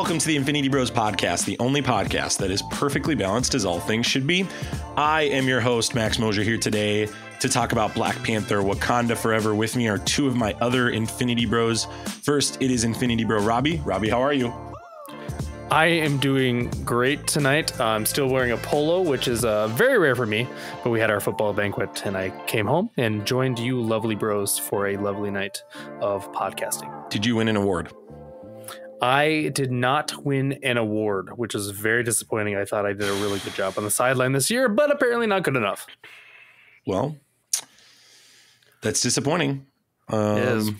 welcome to the Infinity Bros podcast, the only podcast that is perfectly balanced as all things should be. I am your host, Max Mosier, here today to talk about Black Panther, Wakanda Forever. With me are two of my other Infinity Bros. First, it is Infinity Bro Robbie. Robbie, how are you? I am doing great tonight. I'm still wearing a polo, which is very rare for me, but we had our football banquet and I came home and joined you lovely bros for a lovely night of podcasting. Did you win an award? I did not win an award, which is very disappointing. I thought I did a really good job on the sideline this year, but apparently not good enough. Well, that's disappointing. It is.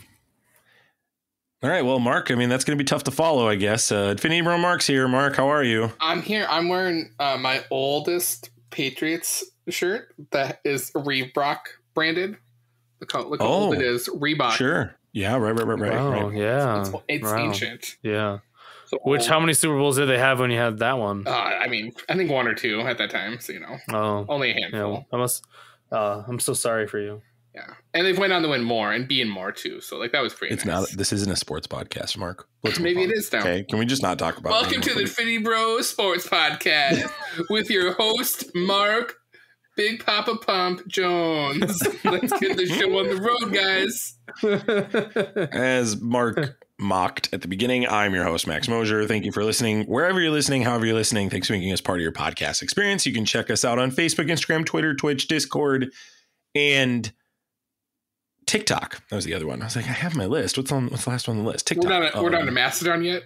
All right, well, Mark, I mean, that's going to be tough to follow, I guess. Infinity Bro Mark's here. Mark, how are you? I'm here. I'm wearing my oldest Patriots shirt that is Reebok branded. Look how old it is. Reebok. Sure. Yeah, right. Wow, right. yeah. It's ancient. Yeah. So How many Super Bowls did they have when you had that one? I think one or two at that time. So, only a handful. Yeah, I'm so sorry for you. Yeah. And they've went on to win more and be in more too. So that was pretty nice. This isn't a sports podcast, Mark. Maybe it is now. Okay, can we just not talk about it? Welcome to the Infinity Bro Sports Podcast with your host, Mark Big Papa Pump Jones. Let's get the show on the road, guys. As Mark mocked at the beginning, I'm your host, Max Mosier. Thank you for listening. Wherever you're listening, however you're listening, thanks for making us part of your podcast experience. You can check us out on Facebook, Instagram, Twitter, Twitch, Discord, and TikTok. That was the other one. I was like, I have my list. What's the last one on the list? TikTok. We're not to Mastodon yet.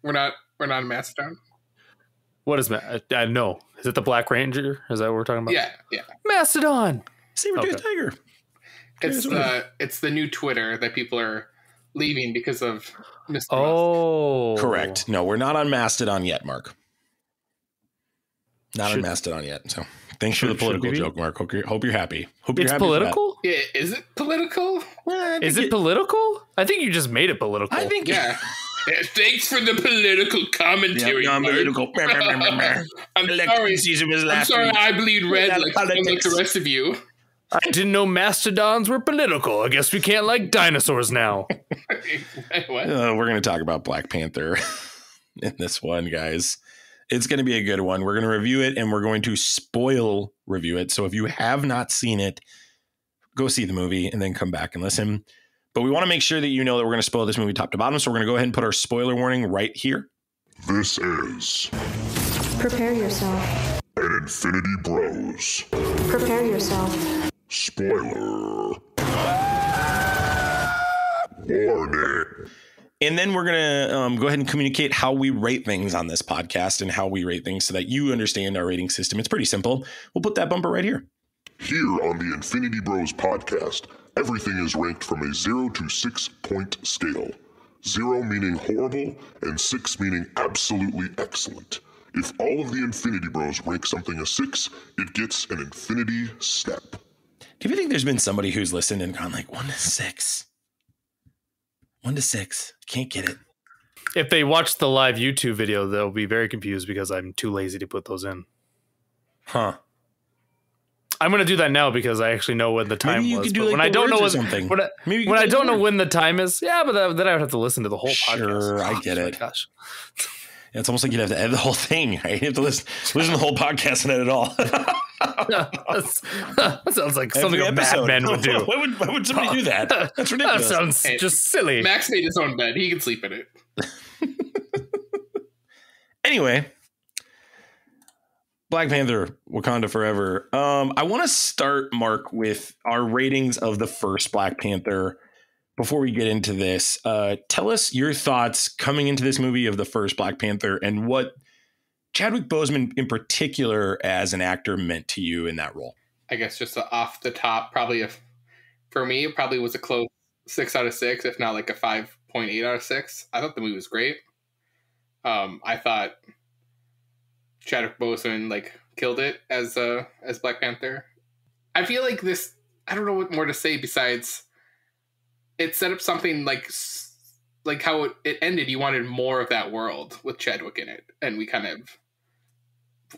We're not on Mastodon. What is no? Is it the Black Ranger? Is that what we're talking about? Yeah. Mastodon. Saber-tooth tiger. It's the new Twitter that people are leaving because of Mr. Oh, correct. No, we're not on Mastodon yet, Mark. On Mastodon yet. So thanks for the political joke, Mark. Hope you're happy. It's political? Yeah, is it political? Is it political? I think you just made it political. I think yeah. Thanks for the political commentary. Yeah, political. I'm sorry I bleed red like the rest of you. I didn't know mastodons were political. I guess we can't like dinosaurs now. What? We're going to talk about Black Panther in this one, guys. It's going to be a good one. We're going to review it and we're going to spoil review it. So if you have not seen it, go see the movie and then come back and listen. But we want to make sure that you know that we're going to spoil this movie top to bottom. So we're going to go ahead and put our spoiler warning right here. This is... Prepare yourself. An Infinity Bros. Prepare yourself. Spoiler. Warning. And then we're going to go ahead and communicate how we rate things on this podcast and how we rate things so that you understand our rating system. It's pretty simple. We'll put that bumper right here. Here on the Infinity Bros podcast, everything is ranked from a 0 to 6 point scale. 0 meaning horrible and 6 meaning absolutely excellent. If all of the Infinity Bros rank something a 6, it gets an infinity step. Do you think there's been somebody who's listened and gone like 1 to 6? 1 to 6. Can't get it. If they watch the live YouTube video, they'll be very confused because I'm too lazy to put those in. Huh. I'm going to do that now because I actually know when the time Maybe you was. could do But like when I don't know something. When I don't know when the time is, but then I would have to listen to the whole podcast. Sure, I get it. Gosh. It's almost like you'd have to edit the whole thing, right? You have to listen to the whole podcast and edit it all. That sounds like something a madman would do. Why would somebody do that? That's ridiculous. That sounds just silly. Max made his own bed. He can sleep in it. Anyway, Black Panther, Wakanda Forever. I want to start, Mark, with our ratings of the first Black Panther. Before we get into this, tell us your thoughts coming into this movie of the first Black Panther and what Chadwick Boseman in particular as an actor meant to you in that role. I guess just off the top, for me, it probably was a close 6 out of 6, if not like a 5.8 out of 6. I thought the movie was great. I thought Chadwick Boseman killed it as Black Panther. I feel like this, I don't know what more to say besides it set up something like how it ended. You wanted more of that world with Chadwick in it. And we kind of,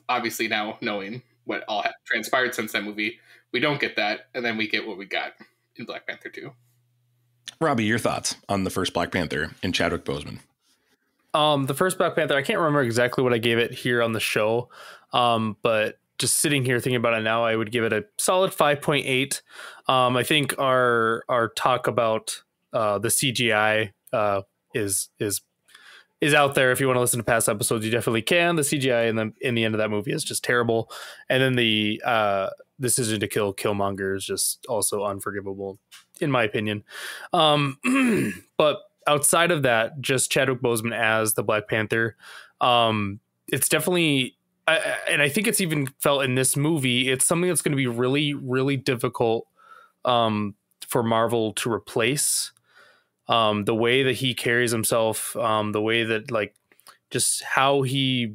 obviously now knowing what all transpired since that movie, we don't get that. And then we get what we got in Black Panther 2. Robbie, your thoughts on the first Black Panther and Chadwick Boseman? The first Black Panther, I can't remember exactly what I gave it here on the show, but just sitting here thinking about it now, I would give it a solid 5.8. I think our talk about the CGI is out there. If you want to listen to past episodes, you definitely can. The CGI in the end of that movie is just terrible, and then the decision to kill Killmonger is just also unforgivable, in my opinion. But outside of that, just Chadwick Boseman as the Black Panther, it's definitely, and I think it's even felt in this movie, it's something that's going to be really, really difficult for Marvel to replace. The way that he carries himself, the way that, like, just how he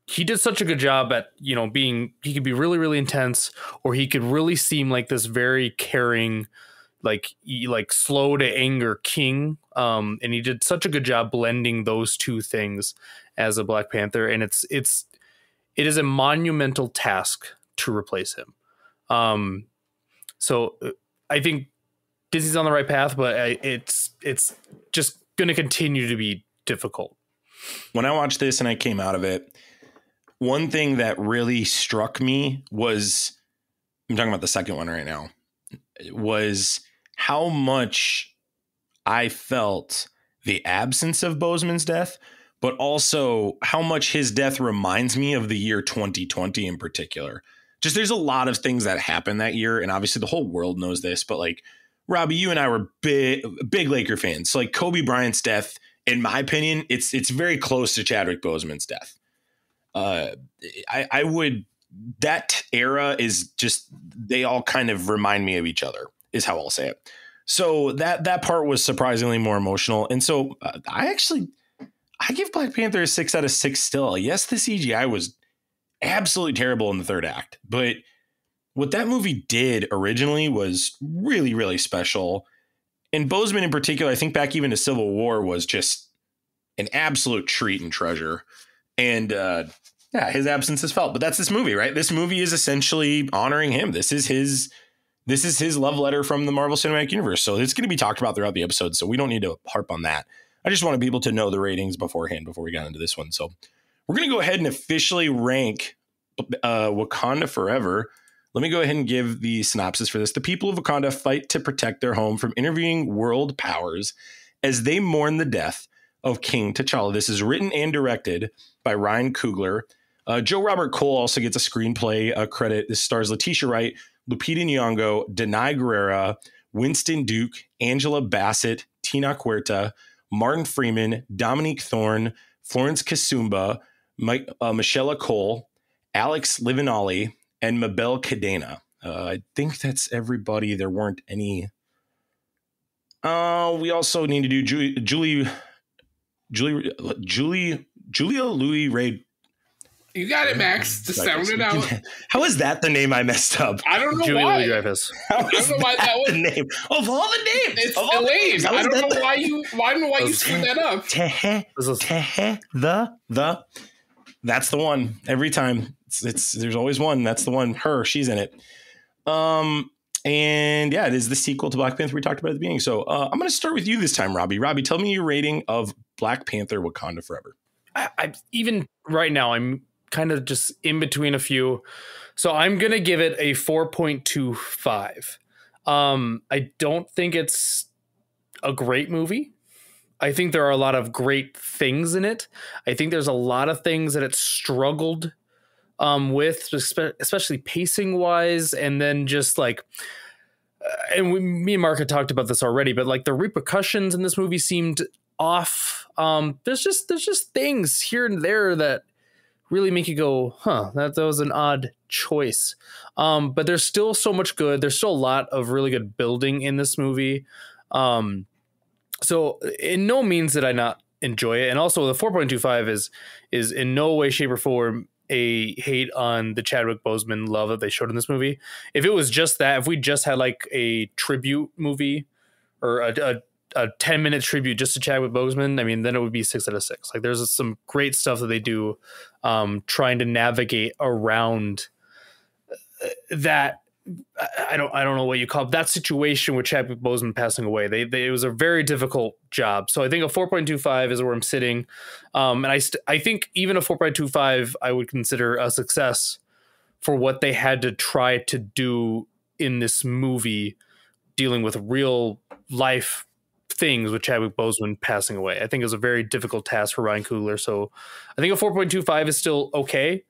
did such a good job at, you know, he could be really, really intense, or he could really seem like this very caring, like slow to anger king. And he did such a good job blending those two things as a Black Panther. And it is a monumental task to replace him. So I think Disney's on the right path, but it's just going to continue to be difficult. When I watched this and I came out of it, one thing that really struck me was, I'm talking about the second one right now, was how much I felt the absence of Boseman's death, but also how much his death reminds me of the year 2020 in particular. Just there's a lot of things that happened that year, and obviously the whole world knows this, but like, Robbie, you and I were big Laker fans. So like Kobe Bryant's death, in my opinion, it's very close to Chadwick Boseman's death. I would, that era is just, they all kind of remind me of each other, is how I'll say it. So that part was surprisingly more emotional. And so I give Black Panther a 6 out of 6 still. Yes, the CGI was absolutely terrible in the third act, but what that movie did originally was really, really special. And Boseman in particular, I think back even to Civil War, was just an absolute treat and treasure. And his absence is felt. But that's this movie, right? This movie is essentially honoring him. This is his love letter from the Marvel Cinematic Universe. So it's going to be talked about throughout the episode. So we don't need to harp on that. I just wanted people to know the ratings beforehand before we got into this one. So we're going to go ahead and officially rank Wakanda Forever. Let me go ahead and give the synopsis for this. The people of Wakanda fight to protect their home from intervening world powers as they mourn the death of King T'Challa. This is written and directed by Ryan Coogler. Joe Robert Cole also gets a screenplay credit. This stars Letitia Wright, Lupita Nyong'o, Denai Guerrera, Winston Duke, Angela Bassett, Tina Huerta, Martin Freeman, Dominique Thorne, Florence Kasumba, Michelle Cole, Alex Livinali, and Mabel Cadena. I think that's everybody. There weren't any. We also need to do Julia Louis Ray. You got it, Max. Just sound it out. How is that the name I messed up? I don't know Julia why. Louis-Dreyfus. I don't know why that was the name of all the names. It's Elaine. I don't know why you. I don't know why you screwed that up. That's the one every time. There's always one. That's the one. Her. She's in it. And yeah, it is the sequel to Black Panther we talked about at the beginning. So I'm going to start with you this time, Robbie. Robbie, tell me your rating of Black Panther: Wakanda Forever. I even right now, I'm kind of just in between a few. So I'm going to give it a 4.25. I don't think it's a great movie. I think there are a lot of great things in it. I think there's a lot of things that it struggled with, especially pacing wise. And then just like, me and Mark had talked about this already, but like the repercussions in this movie seemed off. There's just things here and there that really make you go, that was an odd choice. But there's still so much good. There's still a lot of really good building in this movie. So in no means did I not enjoy it. And also the 4.25 is in no way, shape, or form a hate on the Chadwick Boseman love that they showed in this movie. If it was just that, if we just had like a tribute movie or a 10-minute tribute just to Chadwick Boseman, I mean, then it would be 6 out of 6. Like there's some great stuff that they do trying to navigate around that I don't know what you call it. That situation with Chadwick Boseman passing away. It was a very difficult job. So I think a 4.25 is where I'm sitting. And I think even a 4.25 I would consider a success for what they had to try to do in this movie, dealing with real life things with Chadwick Boseman passing away. I think it was a very difficult task for Ryan Coogler. So I think a 4.25 is still okay.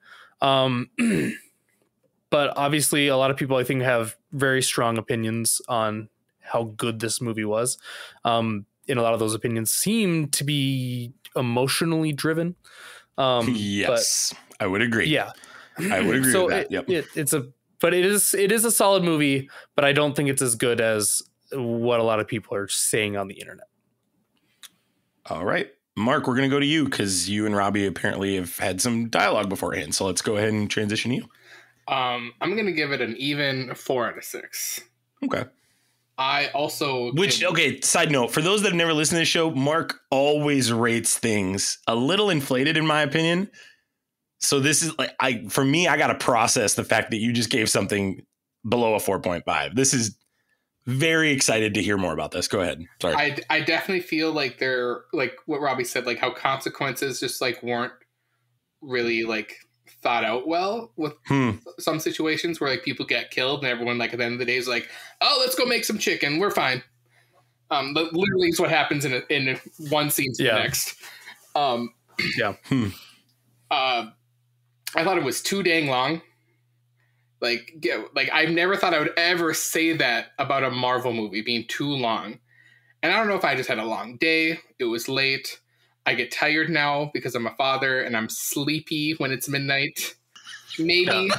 But obviously, a lot of people, I think, have very strong opinions on how good this movie was. And a lot of those opinions seem to be emotionally driven. Yes, I would agree. Yeah, I would agree with that. Yep. It is a solid movie, but I don't think it's as good as what a lot of people are saying on the internet. All right, Mark, we're going to go to you because you and Robbie apparently have had some dialogue beforehand. So let's go ahead and transition you. I'm going to give it an even 4 out of 6. Okay. I also... Side note, for those that have never listened to this show, Mark always rates things a little inflated, in my opinion. So this is like, for me, I got to process the fact that you just gave something below a 4.5. This is very excited to hear more about this. Go ahead. Sorry. I definitely feel like they're, like what Robbie said, like how consequences just like weren't really like thought out well with some situations where like people get killed and everyone like at the end of the day is like, oh, let's go make some chicken, we're fine. But literally is what happens in one scene to the next. I thought it was too dang long. Like I've never thought I would ever say that about a Marvel movie being too long. And I don't know if I just had a long day, it was late, I get tired now because I'm a father and I'm sleepy when it's midnight. Maybe.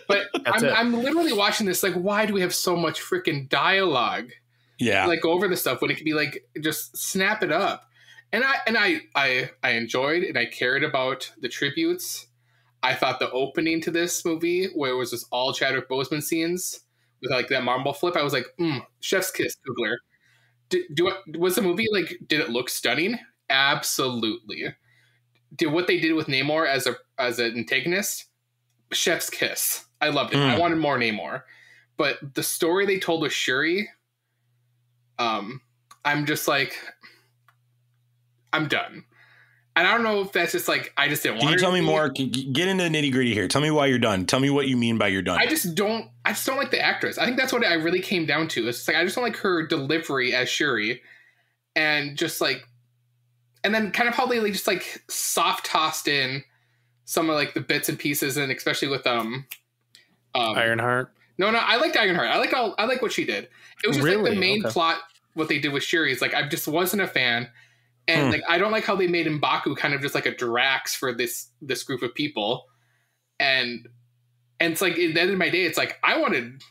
But I'm literally watching this like, why do we have so much freaking dialogue? Yeah. Like over the stuff when it could be like, just snap it up. And I enjoyed and I cared about the tributes. I thought the opening to this movie, where it was just all Chadwick Boseman scenes with like that marble flip, I was like, chef's kiss, Coogler. Was the movie like, did it look stunning? Absolutely. Did what they did with Namor as an antagonist? Chef's kiss. I loved it. I wanted more Namor. But the story they told with Shuri, I'm just like, I'm done. And I don't know if that's just like, I just didn't want to. Can you tell me more? Get into the nitty gritty here. Tell me why you're done. Tell me what you mean by you're done. I just don't like the actress. I think that's what I really came down to. It's just like, I just don't like her delivery as Shuri. And just like, and then kind of how they just like soft tossed in some of like the bits and pieces, and especially with Ironheart. No, I liked Ironheart. I like what she did. It was just like the main plot. What they did with Shuri is like, I just wasn't a fan, and like I don't like how they made M'Baku kind of just like a Drax for this group of people, and it's like at the end of my day, it's like I wanted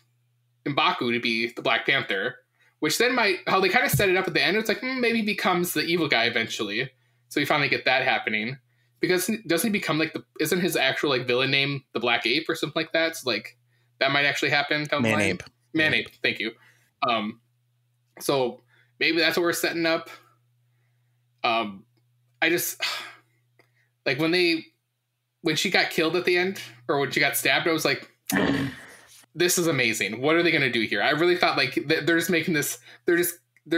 M'Baku to be the Black Panther. Which then how they kind of set it up at the end, it's like maybe he becomes the evil guy eventually. So we finally get that happening. Because doesn't he become like isn't his actual like villain name the Black Ape or something like that? So like that might actually happen. Man-Ape. Man-Ape, thank you. So maybe that's what we're setting up. I just like when she got killed at the end, or when she got stabbed, I was like, this is amazing. What are they going to do here? I really thought like they're just making this, they're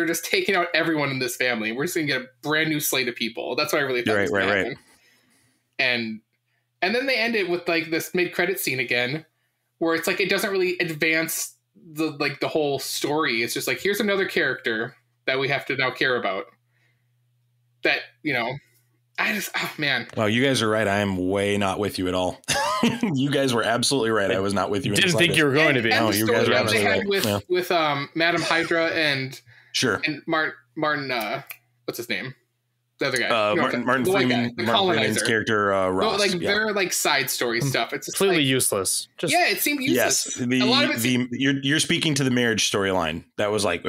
just taking out everyone in this family. We're just going to get a brand new slate of people. That's what I really thought was going to happen. And then they end it with like this mid-credit scene again, where it's like, it doesn't really advance the whole story. It's just like, here's another character that we have to now care about. That, oh man. Well, you guys are right. I am way not with you at all. You guys were absolutely right. I was not with you. Didn't think you were going to be. No, you guys were absolutely right. With Madam Hydra and Martin, what's his name? The other guy. Martin Freeman's character, Ross. They're like side story stuff. It's completely useless. It seemed useless. Yes, you're speaking to the marriage storyline. That was like,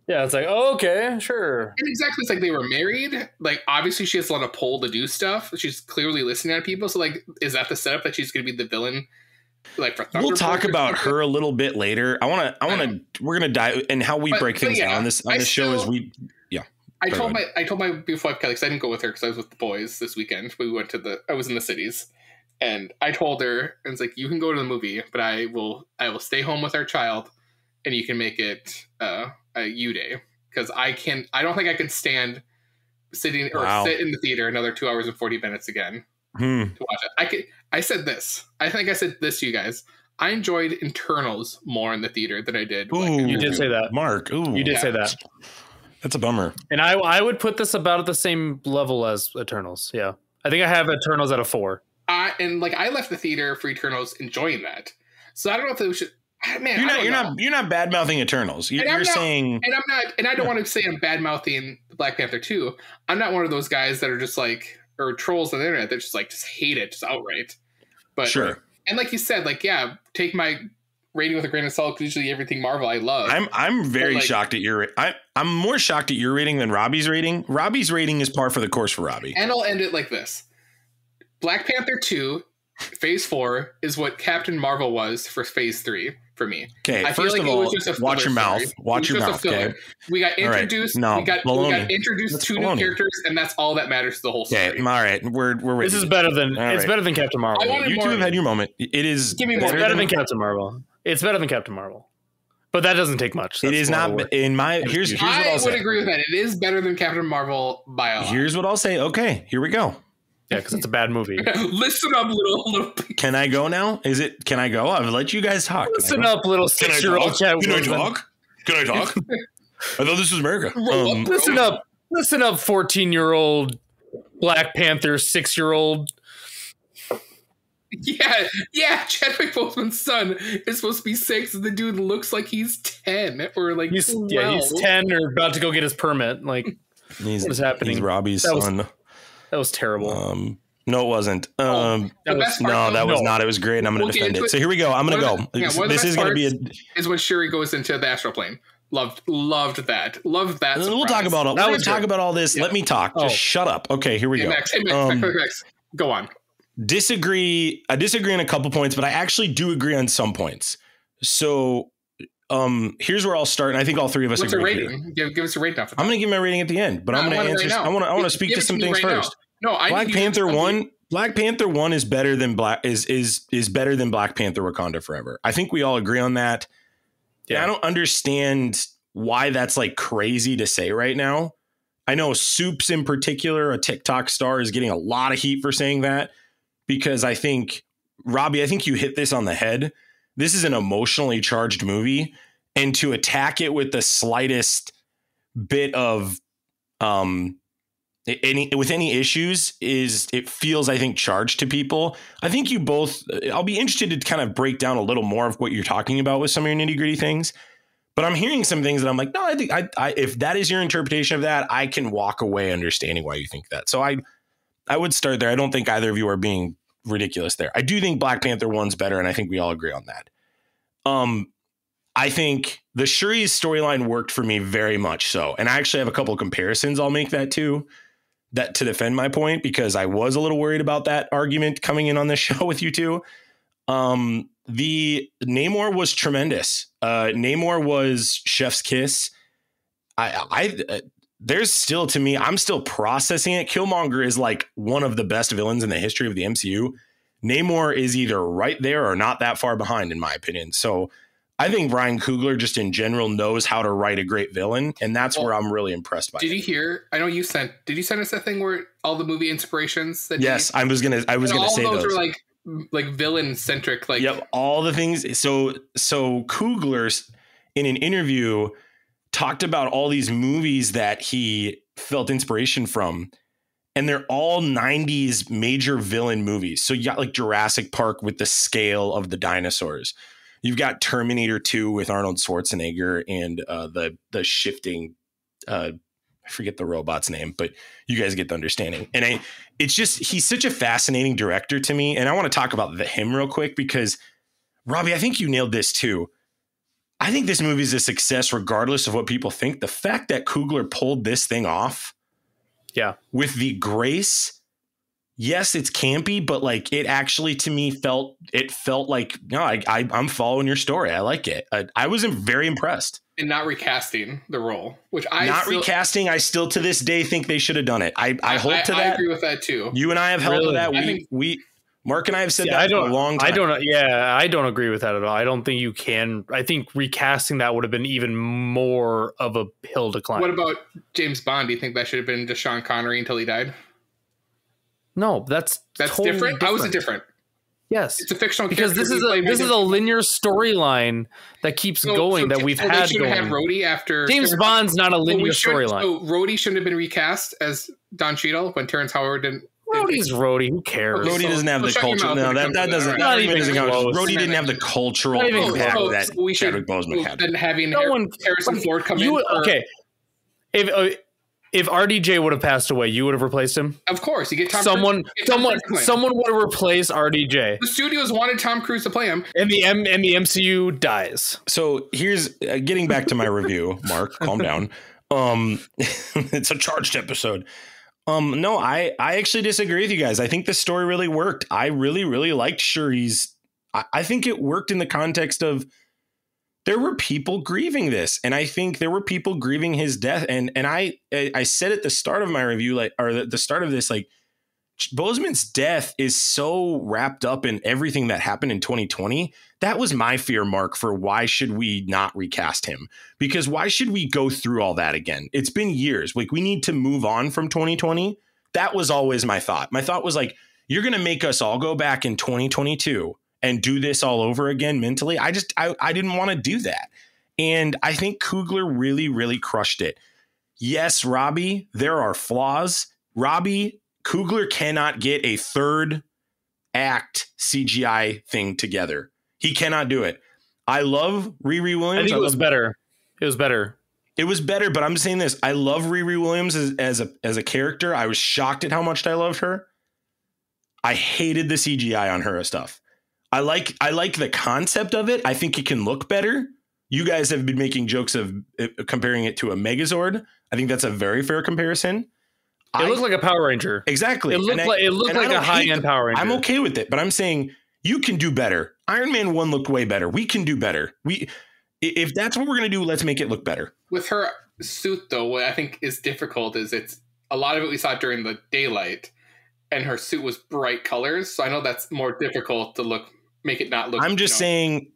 yeah, it's like, oh, okay, sure. And exactly, it's like they were married. Like, obviously, she has a lot of pull to do stuff. She's clearly listening to people. So, like, is that the setup that she's going to be the villain? Like, for we'll talk about her a little bit later. We're gonna dive and how we break things down on this show is I told my beautiful wife Kelly, because I didn't go with her because I was with the boys this weekend. I was in the cities. And I told her, and it's like, you can go to the movie, but I will stay home with our child, and you can make it a U day, because I don't think I can stand sitting or sit in the theater another 2 hours and 40 minutes again to watch it. I said this. I think I said this to you guys. I enjoyed Internals more in the theater than I did. Ooh, you did say that, Mark. Ooh, you did say that. That's a bummer. And I would put this about at the same level as Eternals. Yeah, I think I have Eternals at a 4. And like, I left the theater for Eternals enjoying that. So I don't know if we should. Man, you're not bad mouthing Eternals. You're saying, and I'm not, and I don't want to say I'm bad mouthing Black Panther 2. I'm not one of those guys that are just like, or trolls on the internet that just hate it just outright. But sure. And like you said, like, yeah, take my rating with a grain of salt, because usually everything Marvel I love. I'm very shocked at your. I'm more shocked at your rating than Robbie's rating. Robbie's rating is par for the course for Robbie. And I'll end it like this: Black Panther 2, Phase 4 is what Captain Marvel was for Phase 3 for me. Okay, first of all, watch your mouth. Watch your mouth. Okay, we got introduced. Right. No, we got introduced two new characters, and that's all that matters to the whole story. Okay, all right, we're this is better than better than Captain Marvel. You two have had your moment. It is. Give me more. It's better than Captain Marvel. It's better than Captain Marvel, but that doesn't take much. It is not in my. Here's what I'll say. I would agree with that. It is better than Captain Marvel by a lot. Here's what I'll say. Okay, here we go. Yeah, because it's a bad movie. Listen up, little. Can I go now? Can I go? I'll let you guys talk. Listen up, little 6-year-old. Can I talk? Can I talk? I thought this was America. Listen up, 14-year-old Black Panther 6-year-old. Yeah. Chadwick Boseman's son is supposed to be 6, and the dude looks like he's 10 or like he's 10 or about to go get his permit. Like, what is happening? He's Robbie's son. That was terrible. No, it wasn't. That was not. It was great, and I'm going to defend it. So here we go. I'm going to go. This is going to be is when Shuri goes into the astral plane. Loved that. Loved that. We'll talk about all. We'll talk about all this. Let me talk. Just shut up. Okay, here we go. Max, go on. I disagree on a couple points, but I actually do agree on some points. So here's where I'll start, and I think all three of us agree. What's a rating? Give us a rating. I'm going to give my rating at the end, but I'm going to answer. I want to speak to some things first. No, Black Panther 1. Black Panther 1 is better than is better than Black Panther Wakanda Forever. I think we all agree on that. Yeah, I don't understand why that's like crazy to say right now. I know Soups in particular, a TikTok star, is getting a lot of heat for saying that, because I think, Robbie, I think you hit this on the head. This is an emotionally charged movie, and to attack it with the slightest bit of any issues it feels, I think, charged to people. I think you both, I'll be interested to kind of break down a little more of what you're talking about with some of your nitty gritty things, but I'm hearing some things that I'm like, no, I think if that is your interpretation of that, I can walk away understanding why you think that. So I would start there. I don't think either of you are being ridiculous there. I do think Black Panther 1's better, and I think we all agree on that. I think the Shuri's storyline worked for me very much so. And I actually have a couple of comparisons I'll make that to defend my point, because I was a little worried about that argument coming in on this show with you two. The Namor was tremendous. Namor was chef's kiss. There's still, to me, I'm still processing it. Killmonger is like one of the best villains in the history of the MCU. Namor is either right there or not that far behind, in my opinion. So I think Ryan Coogler just in general knows how to write a great villain, and that's where I'm really impressed by. Did you hear? I know you sent. Did you send us that thing where all the movie inspirations? Yes, I was gonna say those are like villain centric. Like, yep, all the things. So Coogler in an interview talked about all these movies that he felt inspiration from, and they're all 90s major villain movies. So you got like Jurassic Park with the scale of the dinosaurs. You've got Terminator 2 with Arnold Schwarzenegger and the shifting, I forget the robot's name, but you guys get the understanding. And it's just, he's such a fascinating director to me. And I want to talk about him real quick, because Robbie, I think you nailed this too. I think this movie is a success regardless of what people think. The fact that Coogler pulled this thing off, with the grace. Yes, it's campy, but like it actually to me felt like, no, I'm following your story. I like it. I was very impressed. And not recasting the role, which recasting. I still to this day think they should have done it. I hold to that. I agree with that too. You and I have held to that. Mark and I have said that for a long time. I don't agree with that at all. I don't think you can. I think recasting that would have been even more of a hill to climb. What about James Bond? Do you think that should have been just Sean Connery until he died? No, that's totally different. How is it different? Yes, it's a fictional because character. This is a linear storyline that keeps going that we've had going. Have Rhodey after James Bond's not a linear storyline. So Rhodey shouldn't have been recast as Don Cheadle when Terrence Howard didn't. Rhodey's Rhodey. Who cares? Rhodey doesn't have the culture. No, that doesn't. Not even Rhodey didn't have the cultural impact that Chadwick Boseman had. Then having Harrison Ford come in. Okay, if RDJ would have passed away, you would have replaced him. Of course, you get someone would have replaced RDJ. The studios wanted Tom Cruise to play him, and the MCU dies. So here's getting back to my review. Mark, calm down. It's a charged episode. No, I actually disagree with you guys. I think the story really worked. I really liked Shuri's. I think it worked in the context of there were people grieving this, and I think there were people grieving his death. And I said at the start of my review, the start of this, Boseman's death is so wrapped up in everything that happened in 2020. That was my fear, Mark, for why should we not recast him? Because why should we go through all that again? It's been years. We need to move on from 2020. That was always my thought. My thought was you're going to make us all go back in 2022 and do this all over again mentally. I didn't want to do that. And I think Coogler really crushed it. Yes, Robbie, there are flaws. Coogler cannot get a third act CGI thing together. He cannot do it. I love Riri Williams. I think it was better. It was better, but I'm saying this. I love Riri Williams as a character. I was shocked at how much I loved her. I hated the CGI on her stuff. I like the concept of it. I think it can look better. You guys have been making jokes of comparing it to a Megazord. I think that's a very fair comparison. It looked like a Power Ranger. Exactly. It looked like a high-end Power Ranger. I'm okay with it, but I'm saying you can do better. Iron Man 1 looked way better. We can do better. If that's what we're going to do, let's make it look better. With her suit, though, what I think is difficult is it's a lot of it we saw during the daylight, and her suit was bright colors. So I know that's more difficult to make it not look. I'm just saying,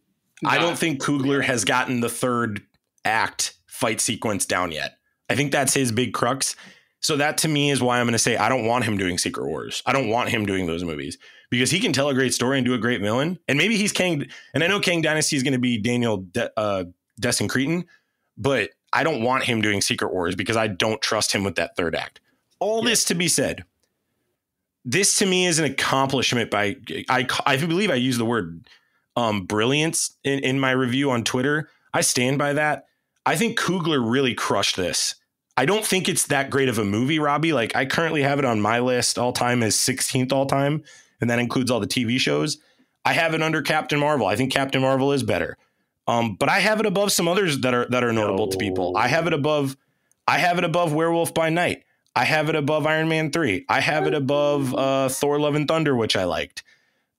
I don't think Coogler has gotten the third act fight sequence down yet. I think that's his big crux. So that to me is why I'm going to say I don't want him doing Secret Wars. I don't want him doing those movies because he can tell a great story and do a great villain. And maybe he's Kang. And I know Kang Dynasty is going to be Daniel Destin Cretton, but I don't want him doing Secret Wars because I don't trust him with that third act. All this to be said, this to me is an accomplishment by I believe I used the word brilliance in my review on Twitter. I stand by that. I think Coogler really crushed this. I don't think it's that great of a movie, Robbie. I currently have it on my list all time as 16th all time, and that includes all the TV shows. I have it under Captain Marvel. I think Captain Marvel is better. But I have it above some others that are notable to people. I have it above Werewolf by Night. I have it above Iron Man 3. I have it above Thor Love and Thunder, which I liked.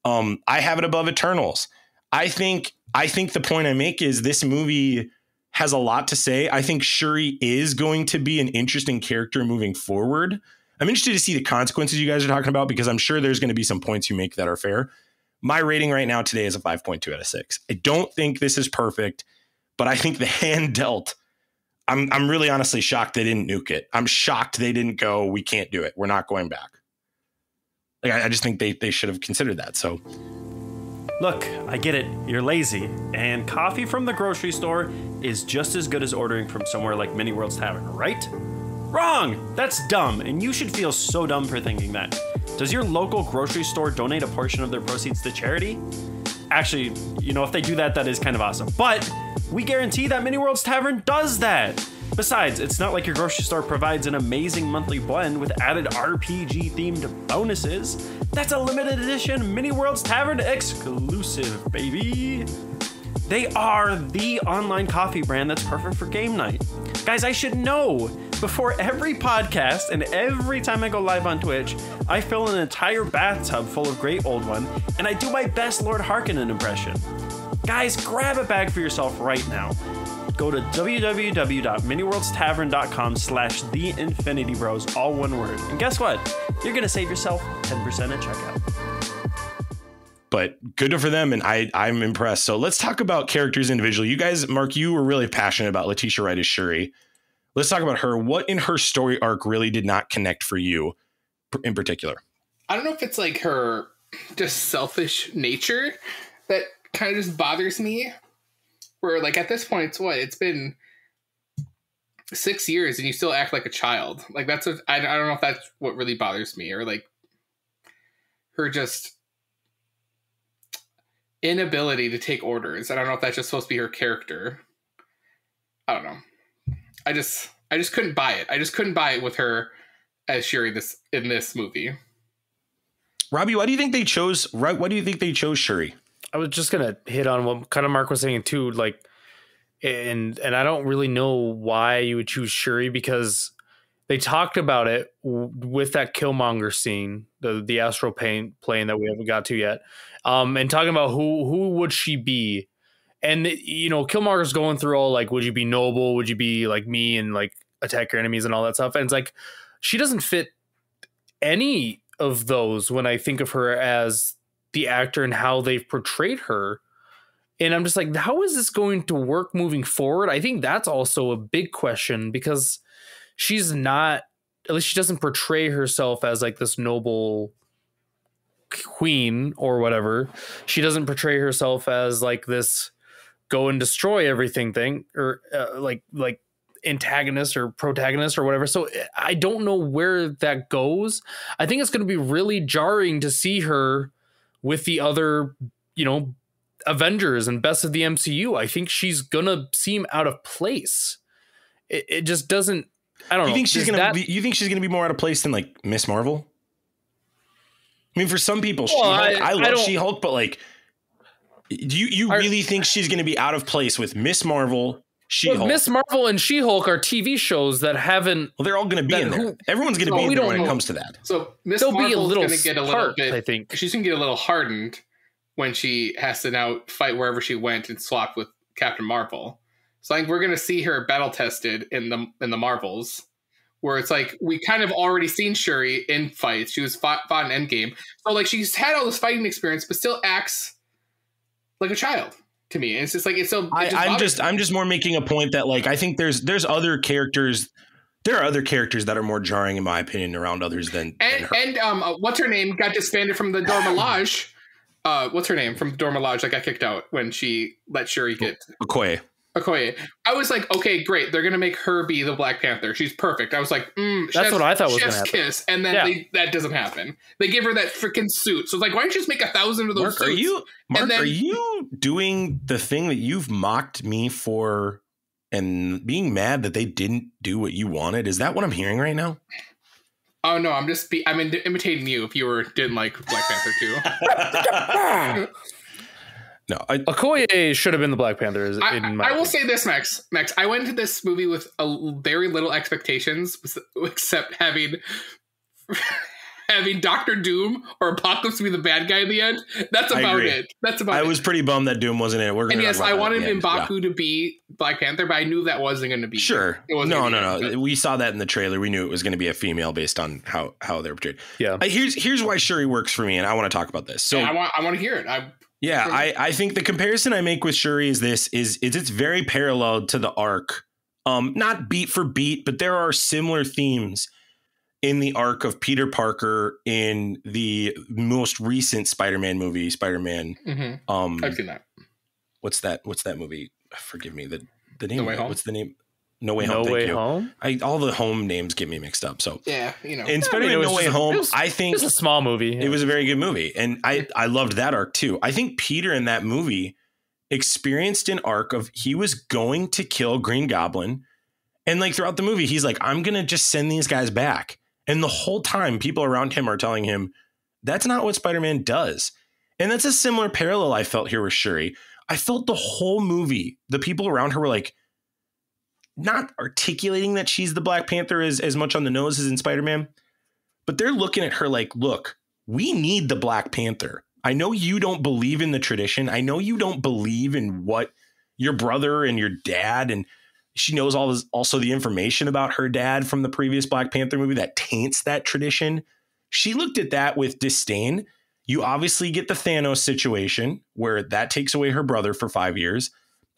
I have it above Eternals. I think the point I make is this movie has a lot to say. I think Shuri is going to be an interesting character moving forward. I'm interested to see the consequences you guys are talking about because I'm sure there's going to be some points you make that are fair. My rating right now today is a 5.2 out of 6. I don't think this is perfect, but I think the hand dealt. I'm really honestly shocked they didn't nuke it. I'm shocked they didn't go, we can't do it. We're not going back. I just think they should have considered that. So look, I get it. You're lazy. And coffee from the grocery store is just as good as ordering from somewhere like Mini World's Tavern, right? Wrong! That's dumb, and you should feel so dumb for thinking that. Does your local grocery store donate a portion of their proceeds to charity? Actually, if they do that, that is kind of awesome. But we guarantee that Mini World's Tavern does that. Besides, it's not like your grocery store provides an amazing monthly blend with added RPG-themed bonuses. That's a limited edition Mini World's Tavern exclusive, baby. They are the online coffee brand that's perfect for game night. Guys, I should know. Before every podcast and every time I go live on Twitch, I fill an entire bathtub full of Great Old One, and I do my best Lord Harkonnen impression. Guys, grab a bag for yourself right now. Go to www.miniworldstavern.com/theinfinitybros, all one word. And guess what? You're going to save yourself 10% at checkout. But good for them, and I'm impressed. So let's talk about characters individually. You guys, Mark, you were really passionate about Letitia Wright as Shuri. Let's talk about her. What in her story arc really did not connect for you in particular? I don't know if it's like her just selfish nature that kind of just bothers me. Where like at this point, it's been 6 years and you still act like a child. Like that's what I don't know if that's what really bothers me, or like her just inability to take orders. I don't know if that's just supposed to be her character. I don't know. I just couldn't buy it. I just couldn't buy it with her as Shuri in this movie. Robbie, why do you think they chose Shuri? I was just gonna hit on what kind of Mark was saying too, like, and I don't really know why you would choose Shuri, because they talked about it with that Killmonger scene, the astral plane that we haven't got to yet, and talking about who would she be, and you know, Killmonger's going through all like, would you be noble, would you be like me and like attack your enemies and all that stuff, and it's like she doesn't fit any of those when I think of her as the actor and how they've portrayed her. And I'm just like, how is this going to work moving forward? I think that's also a big question, because she's not, at least she doesn't portray herself as like this noble queen or whatever. She doesn't portray herself as like this go and destroy everything thing, or like antagonist or protagonist or whatever. So I don't know where that goes. I think it's going to be really jarring to see her with the other, you know, Avengers and best of the MCU. I think she's gonna seem out of place. It just doesn't. I don't know. You think she's gonna be more out of place than like Miss Marvel? I mean, for some people, I love She-Hulk, but like, do you really think she's gonna be out of place with Miss Marvel? She-Hulk. Miss Marvel and She-Hulk are TV shows that haven't. Well, they're all going to be in there. Everyone's going to be in there when it comes to that. So Miss Marvel's going to get a little bit. I think she's going to get a little hardened when she has to now fight wherever she went and swap with Captain Marvel. So I think we're going to see her battle tested in the Marvels, where it's like we kind of already seen Shuri in fights. She was fought in Endgame, so like she's had all this fighting experience, but still acts like a child. To me, and it's just like it's so. I'm just more making a point that like I think there's other characters. There are other characters that are more jarring, in my opinion, around others than her. What's her name got disbanded from the Dora Milaje. What's her name from Dora Milaje that got kicked out when she let Shuri get Okoye. I was like, okay, great. They're gonna make her be the Black Panther. She's perfect. I was like, that's what I thought was gonna happen. Kiss, and then that doesn't happen. They give her that freaking suit. So it's like, why don't you just make 1,000 of those suits? Are you doing the thing that you've mocked me for and being mad that they didn't do what you wanted? Is that what I'm hearing right now? Oh no, I'm imitating you. If you didn't like Black Panther too. No, Okoye should have been the Black Panther. I will say this, Max. I went into this movie with very little expectations, except having Doctor Doom or Apocalypse be the bad guy in the end. That's about it. I was pretty bummed that Doom wasn't in it. Yes, I wanted M'Baku to be Black Panther, but I knew that wasn't going to be. Sure. No. We saw that in the trailer. We knew it was going to be a female based on how they were portrayed. Yeah. Here's why Shuri works for me, and I want to talk about this. So I want to hear it. I think the comparison I make with Shuri is it's very parallel to the arc, not beat for beat, but there are similar themes in the arc of Peter Parker in the most recent Spider-Man movie, Spider-Man. Mm-hmm. I've seen that. What's that movie? Forgive me. The name. No Way Home? What's the name? No Way Home. No Way Home. All the home names get me mixed up. So yeah, in Spider-Man No Way Home, I think it was a small movie. It was a very good movie, and I loved that arc too. I think Peter in that movie experienced an arc of he was going to kill Green Goblin, and like throughout the movie, he's like, I'm gonna just send these guys back, and the whole time, people around him are telling him that's not what Spider-Man does, and that's a similar parallel I felt here with Shuri. I felt the whole movie, the people around her were like, not articulating that she's the Black Panther as much on the nose as in Spider-Man, but they're looking at her like, look, we need the Black Panther. I know you don't believe in the tradition. I know you don't believe in what your brother and your dad, and she knows also the information about her dad from the previous Black Panther movie that taints that tradition. She looked at that with disdain. You obviously get the Thanos situation where that takes away her brother for 5 years.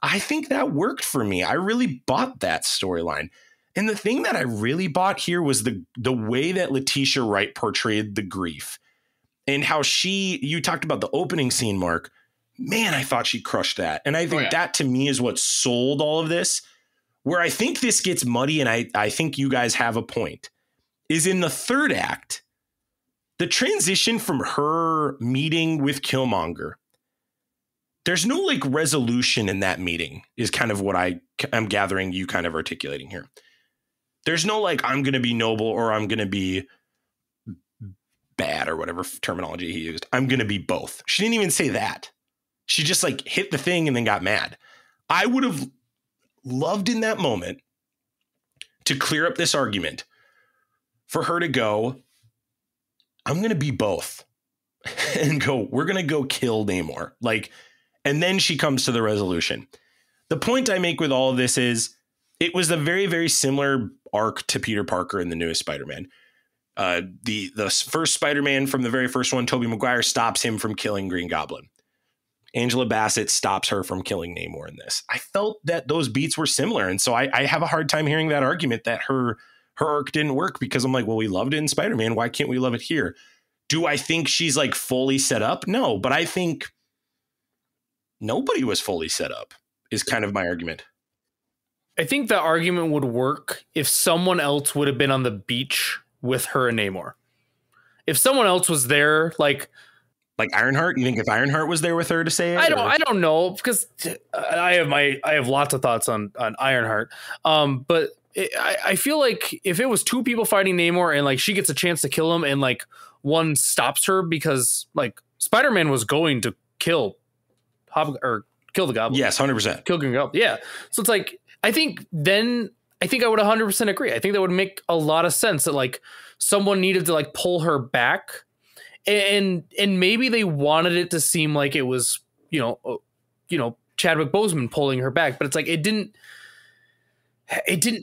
I think that worked for me. I really bought that storyline. And the thing that I really bought here was the way that Letitia Wright portrayed the grief and how you talked about the opening scene, Mark. Man, I thought she crushed that. And I think that to me is what sold all of this. Where I think this gets muddy, and I think you guys have a point, is in the third act. The transition from her meeting with Killmonger, there's no like resolution in that meeting is kind of what I'm gathering you kind of articulating here. There's no like, I'm going to be noble or I'm going to be bad or whatever terminology he used. I'm going to be both. She didn't even say that. She just like hit the thing and then got mad. I would have loved in that moment to clear up this argument for her to go, I'm going to be both and go, we're going to go kill Namor. Like, and then she comes to the resolution. The point I make with all of this is it was a very, very similar arc to Peter Parker in the newest Spider-Man. The first Spider-Man from the very first one, Tobey Maguire, stops him from killing Green Goblin. Angela Bassett stops her from killing Namor in this. I felt that those beats were similar. And so I have a hard time hearing that argument that her arc didn't work because I'm like, well, we loved it in Spider-Man. Why can't we love it here? Do I think she's like fully set up? No, but I think nobody was fully set up is kind of my argument. I think the argument would work if someone else would have been on the beach with her and Namor. If someone else was there, like Ironheart, you think if Ironheart was there with her to say it? I don't know, because I have lots of thoughts on Ironheart. But I feel like if it was two people fighting Namor and like she gets a chance to kill him and like one stops her because like Spider-Man was going to kill the Goblin. Yes, 100%. Kill Green Goblin. Yeah. So it's like, I think I would 100% agree. I think that would make a lot of sense that like someone needed to like pull her back, and maybe they wanted it to seem like it was, Chadwick Boseman pulling her back, but it's like, it didn't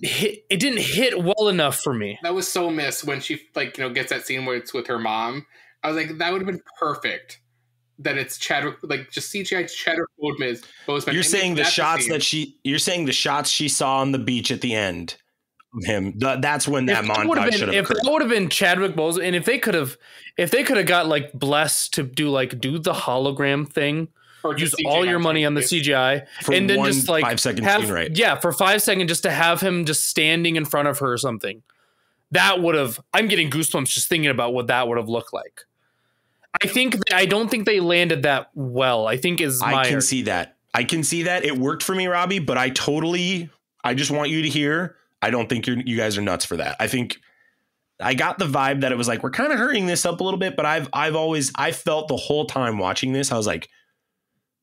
hit well enough for me. That was so missed when she gets that scene where it's with her mom. I was like, that would have been perfect. That it's Chadwick, like just CGI Chadwick Boseman. You're saying the shots she saw on the beach at the end of him. That's when that montage should have occurred. If that would have been Chadwick Boseman, and if they could have got like blessed to do the hologram thing, or use all your money on the CGI, and then just like 5 second scene, right? Yeah, for 5 seconds, just to have him just standing in front of her or something. That would have. I'm getting goosebumps just thinking about what that would have looked like. I don't think they landed that well. I can see that. It worked for me, Robbie, but I just want you to hear, I don't think you guys are nuts for that. I think I got the vibe that it was like, we're kind of hurrying this up a little bit, but I felt the whole time watching this, I was like,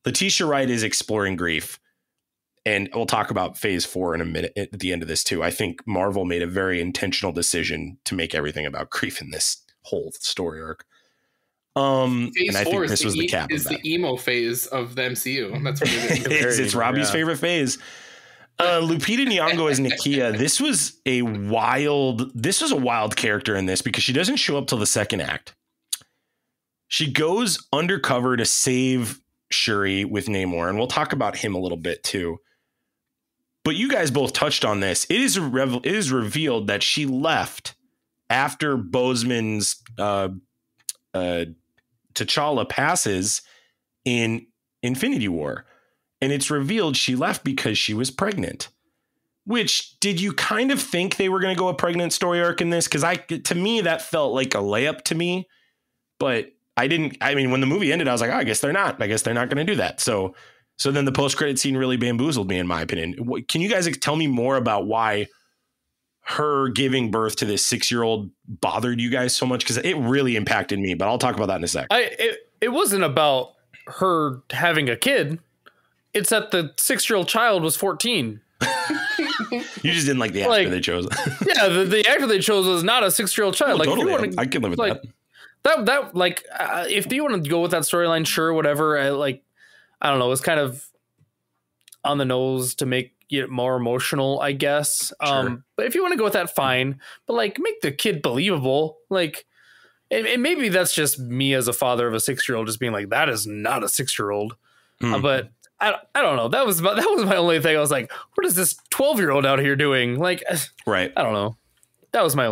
Letitia Wright is exploring grief. And we'll talk about phase 4 in a minute at the end of this too. I think Marvel made a very intentional decision to make everything about grief in this whole story arc. Phase and I think this was the cap is of that. The emo phase of the MCU. That's what it is. It's Robbie's favorite phase. Lupita Nyong'o as Nakia. This was a wild character in this because she doesn't show up till the second act. She goes undercover to save Shuri with Namor, and we'll talk about him a little bit too. But you guys both touched on this. It is revealed that she left after Boseman's T'Challa passes in Infinity War, and it's revealed she left because she was pregnant. Which, did you kind of think they were going to go a pregnant story arc in this? Because to me that felt like a layup to me, but I didn't. I mean, when the movie ended, I was like, I guess they're not going to do that. So then the post-credit scene really bamboozled me, in my opinion. Can you guys tell me more about why her giving birth to this 6-year-old bothered you guys so much? Because it really impacted me, but I'll talk about that in a sec. It wasn't about her having a kid. It's that the 6-year-old child was 14. You just didn't like the actor they chose. Yeah, the actor they chose was not a 6-year-old child. Totally. I can live with that. If you want to go with that storyline, sure, whatever. I don't know. It's kind of on the nose to make it more emotional, I guess. Sure. But if you want to go with that, fine. But make the kid believable. And maybe that's just me as a father of a 6-year-old just being like, that is not a 6-year-old. But I don't know. That was my only thing. I was like, what is this 12-year-old out here doing? Like, right. I don't know. That was my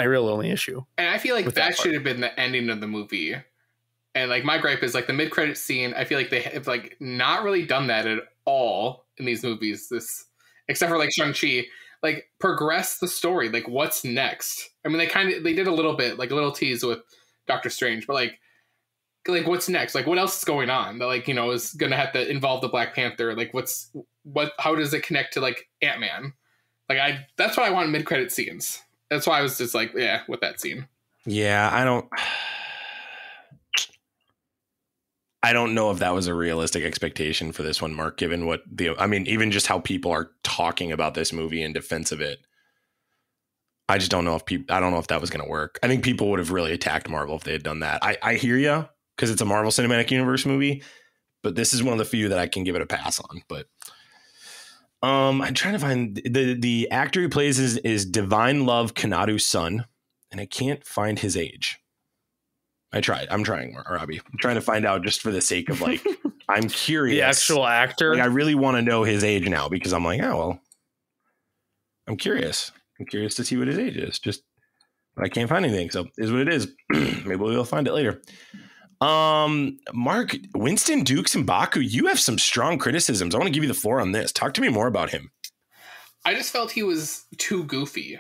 real only issue. And I feel like that should have been the ending of the movie. And like my gripe is like the mid-credit scene. I feel like they have like not really done that at all in these movies. Except for like Shang-Chi, like progress the story. Like what's next? I mean, they did a little bit, like a little tease with Doctor Strange, but like what's next? Like what else is going on that like, is going to have to involve the Black Panther? Like how does it connect to like Ant-Man? Like that's what I want in mid-credit scenes. That's why I was just like, yeah, with that scene. Yeah, I don't know if that was a realistic expectation for this one, Mark, given even just how people are talking about this movie in defense of it. I just don't know if that was going to work. I think people would have really attacked Marvel if they had done that. I hear you because it's a Marvel Cinematic Universe movie, but this is one of the few that I can give it a pass on. But I'm trying to find the actor who plays is Divine Love Kanadu's son, and I can't find his age. I'm trying, Robbie. I'm trying to find out just for the sake of like, I'm curious. The actual actor. Like, I really want to know his age now because I'm like, oh, well, I'm curious. I'm curious to see what his age is. But I can't find anything. So it is what it is. Maybe we'll find it later. Mark, Winston Dukes and M'Baku, you have some strong criticisms. I want to give you the floor on this. Talk to me more about him. I just felt he was too goofy.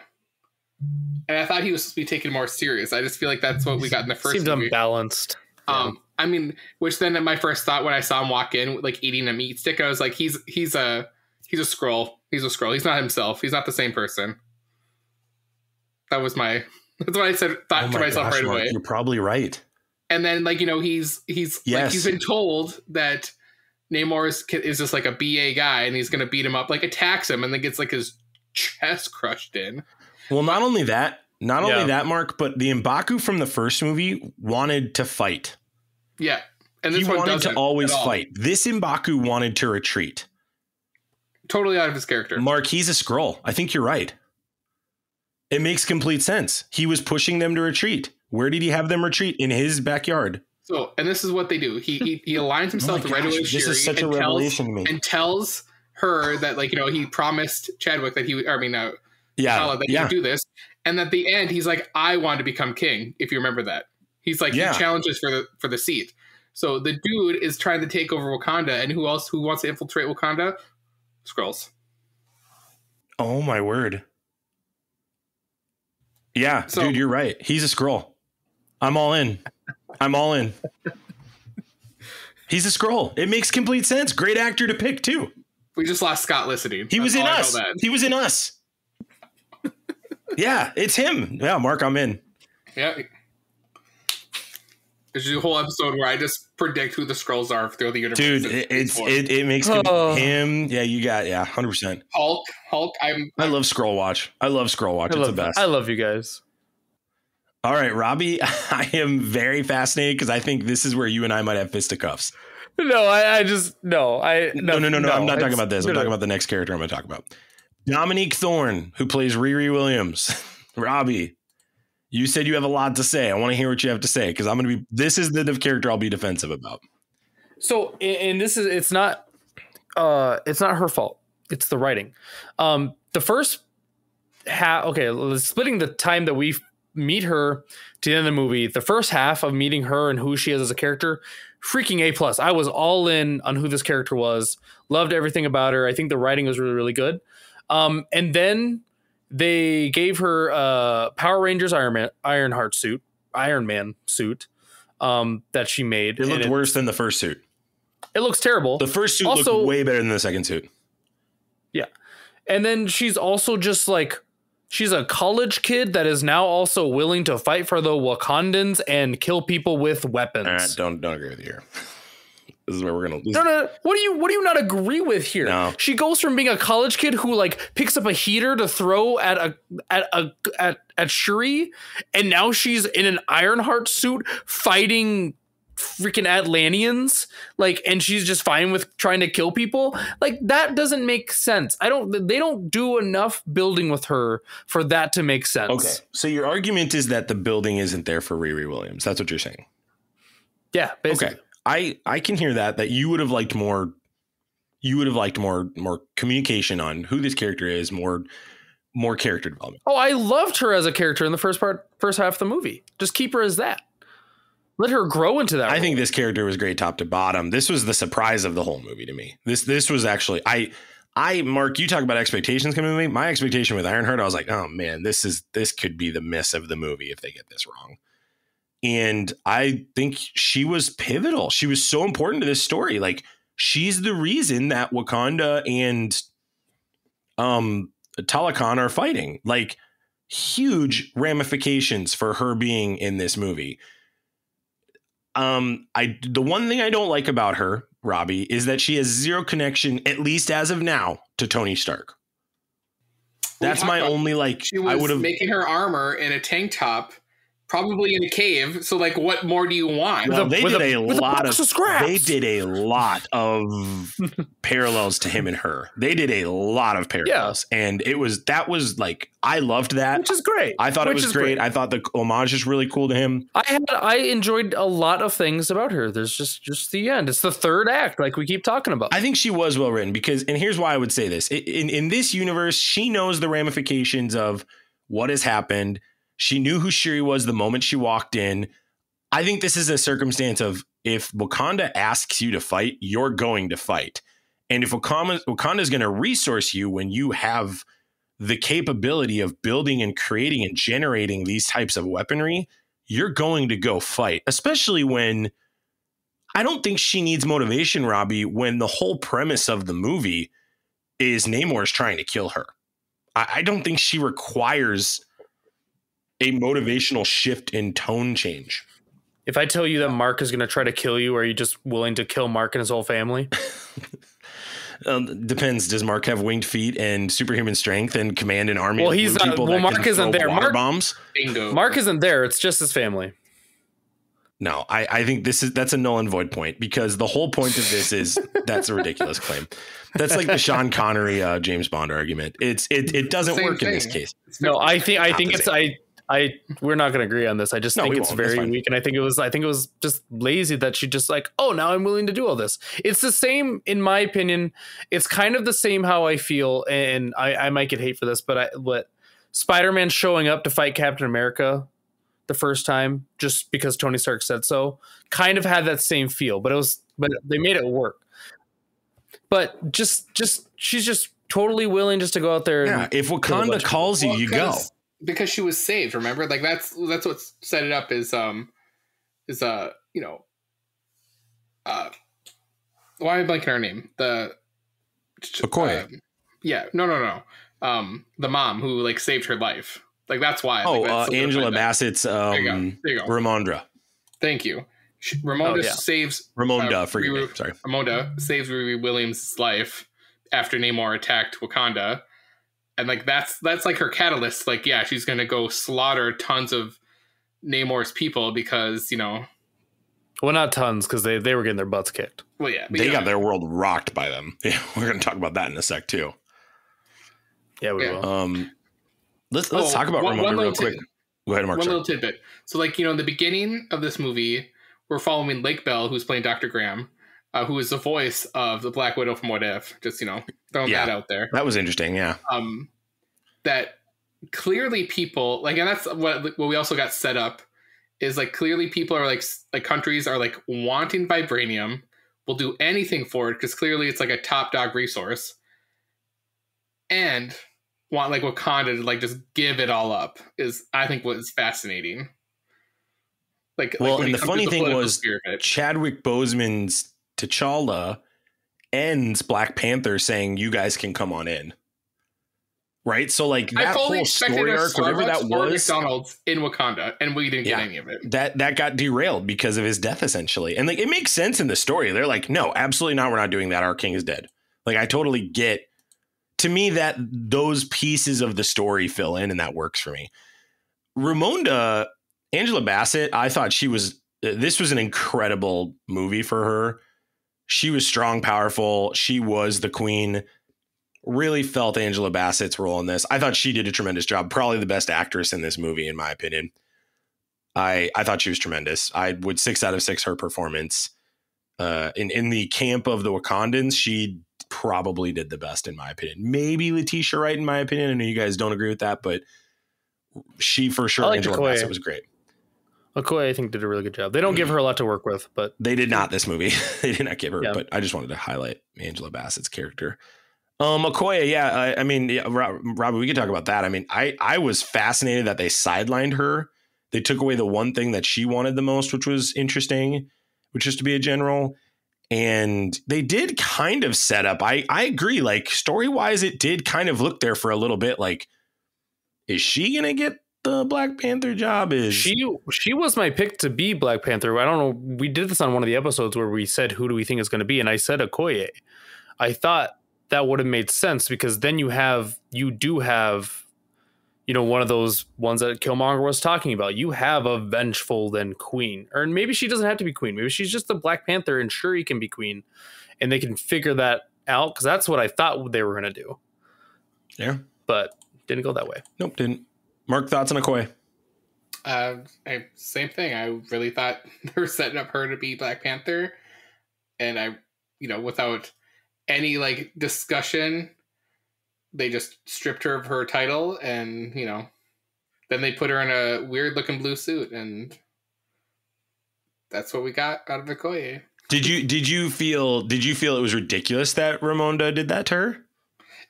And I thought he was supposed to be taken more serious. I just feel like that's what we got in the first movie. Seemed unbalanced. I mean, which then my first thought when I saw him walk in, like eating a meat stick, I was like, he's a Skrull. He's a Skrull. He's not himself. He's not the same person. That's what I thought to myself right away. You're probably right. And then like, he's yes. like, he's been told that Namor is just like a BA guy and he's going to beat him up, like attacks him and then gets like his chest crushed in. Well, not only that, Mark, but the M'Baku from the first movie wanted to fight. Yeah. And he wanted to always fight. This M'Baku wanted to retreat. Totally out of his character. Mark, he's a Skrull. I think you're right. It makes complete sense. He was pushing them to retreat. Where did he have them retreat? In his backyard. So, and this is what they do. He aligns himself right away with Shuri. This is such a revelation to me. And tells her that, like, he promised Chadwick that he would do this. And at the end, he's like, I want to become king, if you remember that. He's like, he challenges for the seat. So the dude is trying to take over Wakanda, and who wants to infiltrate Wakanda? Skrulls. Oh my word. Yeah, dude, you're right. He's a Skrull. I'm all in. He's a Skrull. It makes complete sense. Great actor to pick too. We just lost Scott listening. He was in us. Yeah, it's him. Yeah, Mark, I'm in. Yeah. There's a whole episode where I just predict who the Skrulls are through the universe. Dude, it makes him. Yeah, you got 100%. Hulk. I love Skrull Watch. It's the best. I love you guys. All right, Robbie, I am very fascinated because I think this is where you and I might have fisticuffs. No. I'm not talking about this. I'm talking about the next character I'm going to talk about. Dominique Thorne, who plays Riri Williams. Robbie, you said you have a lot to say. I want to hear what you have to say because this is the character I'll be defensive about. So, and it's not her fault. It's the writing. The first half, splitting the time that we meet her to the end of the movie, the first half of meeting her and who she is as a character, freaking A+. I was all in on who this character was. Loved everything about her. I think the writing was really, really good. And then they gave her Power Rangers Ironheart suit, Iron Man suit that she made. It looked worse than the first suit. It looks terrible. The first suit looked way better than the second suit. Yeah. And then she's also just like, she's a college kid that is now also willing to fight for the Wakandans and kill people with weapons. Don't agree with you here. This is where we're gonna lose. No. What do you not agree with here? No. She goes from being a college kid who like picks up a heater to throw at Shuri, and now she's in an Ironheart suit fighting freaking Atlanteans, like, and she's just fine with trying to kill people. Like, that doesn't make sense. They don't do enough building with her for that to make sense. Okay. So your argument is that the building isn't there for Riri Williams. That's what you're saying. Yeah, basically. Okay. I can hear that you would have liked more. You would have liked more communication on who this character is, more character development. Oh, I loved her as a character in the first half of the movie. Just keep her as that. Let her grow into that. I think this character was great top to bottom. This was the surprise of the whole movie to me. This was actually Mark, you talk about expectations coming to me. My expectation with Ironheart, I was like, oh man, this could be the miss of the movie if they get this wrong. And I think she was pivotal. She was so important to this story. Like, she's the reason that Wakanda and Talakan are fighting. Like, huge ramifications for her being in this movie. The one thing I don't like about her, Robbie, is that she has zero connection, at least as of now, to Tony Stark. That's my only, like, she was making her armor in a tank top, probably in a cave. So, like, what more do you want? Well, they did a lot of parallels to him and her. They did a lot of parallels, and that was like, I loved that, which is great. I thought it was great. I thought the homage is really cool to him. I enjoyed a lot of things about her. There's just the end. It's the third act, like we keep talking about. I think she was well written because, and here's why I would say this: in this universe, she knows the ramifications of what has happened. She knew who Shuri was the moment she walked in. I think this is a circumstance of, if Wakanda asks you to fight, you're going to fight. And if Wakanda is going to resource you when you have the capability of building and creating and generating these types of weaponry, you're going to go fight, especially when I don't think she needs motivation, Robbie, when the whole premise of the movie is Namor's trying to kill her. I don't think she requires a motivational shift in tone change. If I tell you that Mark is going to try to kill you, are you just willing to kill Mark and his whole family? Depends. Does Mark have winged feet and superhuman strength and command an army? Well, he's not. Well, Mark isn't there. Mark isn't there. It's just his family. No, I think that's a null and void point, because the whole point of this is that's a ridiculous claim. That's like the Sean Connery James Bond argument. It doesn't work in this case. No, I think it's we're not going to agree on this. I just think it's very weak, and I think it was just lazy that she just like, oh, now I'm willing to do all this. It's the same, in my opinion. It's kind of the same how I feel, and I might get hate for this, but Spider-Man showing up to fight Captain America the first time just because Tony Stark said so kind of had that same feel, but they made it work. But just she's just totally willing just to go out there. Yeah, if Wakanda calls you, you go. Because she was saved, remember? Like that's what set it up is why am I blanking her name? The Okoye. No. The mom who like saved her life. Like that's why. Angela Bassett's there you go. Ramonda. Thank you. Ramonda saves Ramonda for you. Sorry. Ramonda saves Riri Williams' life after Namor attacked Wakanda. And like that's like her catalyst. Like, yeah, she's gonna go slaughter tons of Namor's people because, well, not tons, because they were getting their butts kicked. Well, yeah, they got their world rocked by them. Yeah, we're gonna talk about that in a sec too. Yeah, we will. Let's talk about Ramonda real quick. Go ahead, Mark. One little tidbit. So, like, in the beginning of this movie, we're following Lake Bell, who's playing Dr. Graham, who is the voice of the Black Widow from What If. Just throwing that out there. That was interesting. Yeah. That clearly people like, and that's what we also got set up is like clearly people are like countries are like wanting vibranium, will do anything for it because clearly it's like a top dog resource, and want like Wakanda to like just give it all up is I think what is fascinating. And the funny thing was Chadwick Boseman's T'Challa ends Black Panther saying you guys can come on in. Right, so like that whole story arc, whatever that was, McDonald's in Wakanda, and we didn't get any of it. That got derailed because of his death, essentially, and like it makes sense in the story. They're like, no, absolutely not. We're not doing that. Our king is dead. Like I totally get. To me, that those pieces of the story fill in, and that works for me. Ramonda, Angela Bassett, I thought she was this was an incredible movie for her. She was strong, powerful. She was the queen. Really felt Angela Bassett's role in this. I thought she did a tremendous job. Probably the best actress in this movie, in my opinion. I thought she was tremendous. I would 6 out of 6 her performance. In the camp of the Wakandans, she probably did the best, in my opinion. Maybe Letitia Wright, in my opinion. I know you guys don't agree with that, but she for sure. Angela Bassett was great. Okoye, I think, did a really good job. They don't give her a lot to work with, but they did not this movie. They did not give her, but I just wanted to highlight Angela Bassett's character. Okoye, yeah. I mean, yeah, Robbie, we could talk about that. I mean, I was fascinated that they sidelined her. They took away the one thing that she wanted the most, which was interesting, which is to be a general. And they did kind of set up. I agree. Like, story wise, it did kind of look there for a little bit. Like, is she gonna get the Black Panther job? She was my pick to be Black Panther. I don't know. We did this on one of the episodes where we said, who do we think is going to be? And I said Okoye. I thought that would have made sense because then you do have, you know, one of those ones that Killmonger was talking about. You have a vengeful then queen, or maybe she doesn't have to be queen. Maybe she's just the Black Panther and Shuri can be queen, and they can figure that out. Cause that's what I thought they were going to do. Yeah. But didn't go that way. Nope. Didn't. Mark, thoughts on Okoye? Same thing. I really thought they were setting up her to be Black Panther, and I, you know, without any like discussion, they just stripped her of her title, and you know, then they put her in a weird looking blue suit, and that's what we got out of Okoye. Did you feel it was ridiculous that Ramonda did that to her?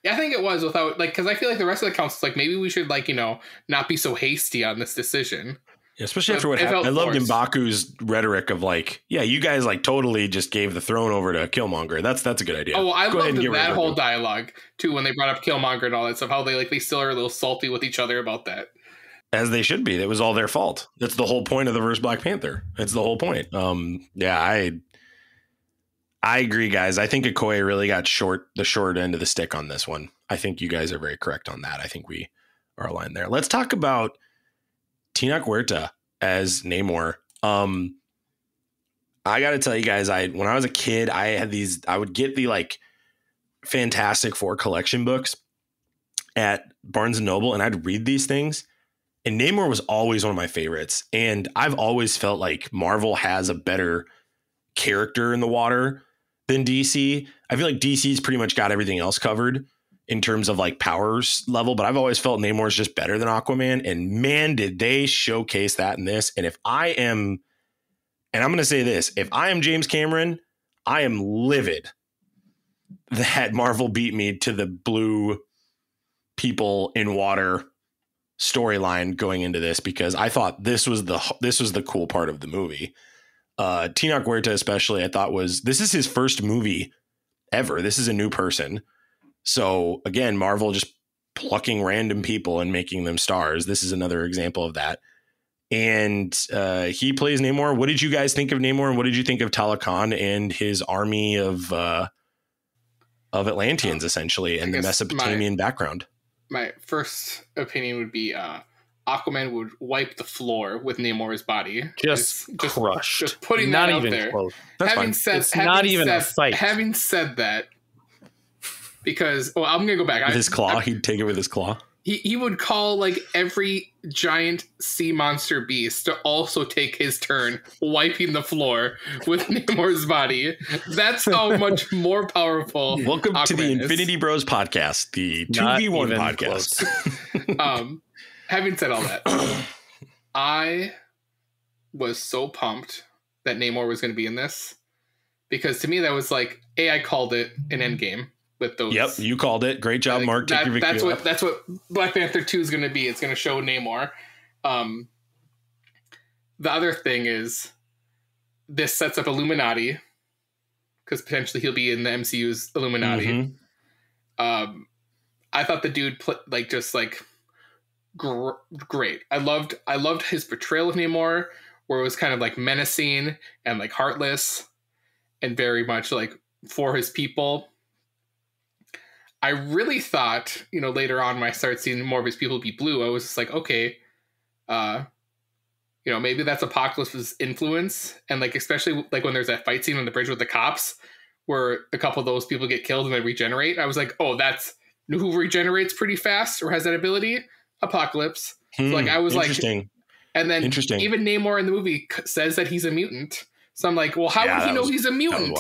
Yeah, I think it was without, like, because I feel like the rest of the council's like, maybe we should, like, you know, not be so hasty on this decision. Yeah, especially after what happened. I loved M'Baku's rhetoric of like, yeah, you guys like totally just gave the throne over to Killmonger. That's a good idea. Oh, well, I loved that whole dialogue too when they brought up Killmonger and all that stuff. How they still are a little salty with each other about that. As they should be. That was all their fault. That's the whole point of the first Black Panther. That's the whole point. Yeah, I agree, guys. I think Okoye really got the short end of the stick on this one. I think you guys are very correct on that. I think we are aligned there. Let's talk about Tenoch Huerta as Namor. I got to tell you guys, when I was a kid, I would get the like Fantastic Four collection books at Barnes and Noble, and I'd read these things. And Namor was always one of my favorites. And I've always felt like Marvel has a better character in the water than DC. I feel like DC's pretty much got everything else covered in terms of like powers level, but I've always felt Namor's just better than Aquaman. And man, did they showcase that in this. And I'm going to say this, if I am James Cameron, I am livid that Marvel beat me to the blue people in water storyline going into this, because I thought this was the cool part of the movie. Tenoch Huerta especially, I thought this is his first movie ever. This is a new person. So again, Marvel just plucking random people and making them stars. This is another example of that. And he plays Namor. What did you guys think of Namor, and what did you think of Talokan and his army of Atlanteans, essentially, and the Mesopotamian background? My first opinion would be Aquaman would wipe the floor with Namor's body. Just crushed. Just putting not that out even there. Close. That's fine. It's not even a fight. Having said that, because I'm gonna go back. With his claw, he'd take it with his claw. He would call like every giant sea monster beast to also take his turn wiping the floor with Namor's body. That's how much more powerful. Welcome Aquaman to the is. Infinity Bros podcast, the 2v1 podcast. Having said all that, I was so pumped that Namor was going to be in this, because to me that was like, I called it an Endgame. With those, yep, you called it. Great job, Mark. Take your victory that's what Black Panther 2 is going to be. It's going to show Namor. The other thing is, this sets up Illuminati, because potentially he'll be in the MCU's Illuminati. Mm-hmm. I thought the dude great. I loved his portrayal of Namor, where it was kind of like menacing and like heartless, and very much like for his people. I really thought, later on when I started seeing more of his people be blue, I was just like, okay, you know, maybe that's Apocalypse's influence. And like, especially like when there's that fight scene on the bridge with the cops where a couple of those people get killed and they regenerate. I was like, oh, that's who regenerates pretty fast or has that ability? Apocalypse. So like, I was like, and then even Namor in the movie says that he's a mutant. So I'm like, well, how would he know he's a mutant?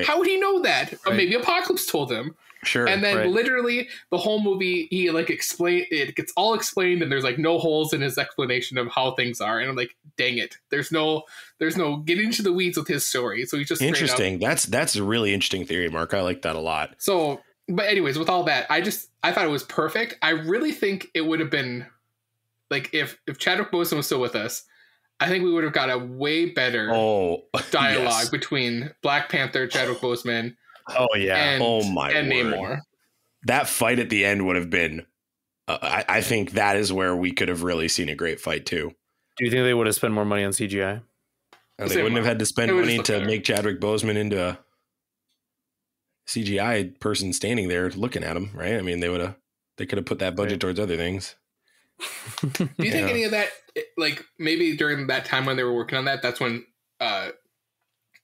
How would he know that? Or maybe Apocalypse told him. Sure. And then literally the whole movie, he like it gets all explained, and there's like no holes in his explanation of how things are. And I'm like, dang it. There's no getting into the weeds with his story. So he's just interesting. That's a really interesting theory, Mark. I like that a lot. So, but anyways, with all that, I thought it was perfect. I really think it would have been like if Chadwick Boseman was still with us, I think we would have got a way better dialogue between Black Panther, Chadwick Boseman. And Namor. That fight at the end would have been, I think that is where we could have really seen a great fight too. Do you think they would have spent more money on CGI? They wouldn't have had to spend money to make Chadwick Boseman into a CGI person standing there looking at him, right? I mean, they could have put that budget towards other things. Do you think any of that, like maybe during that time when they were working on that, that's when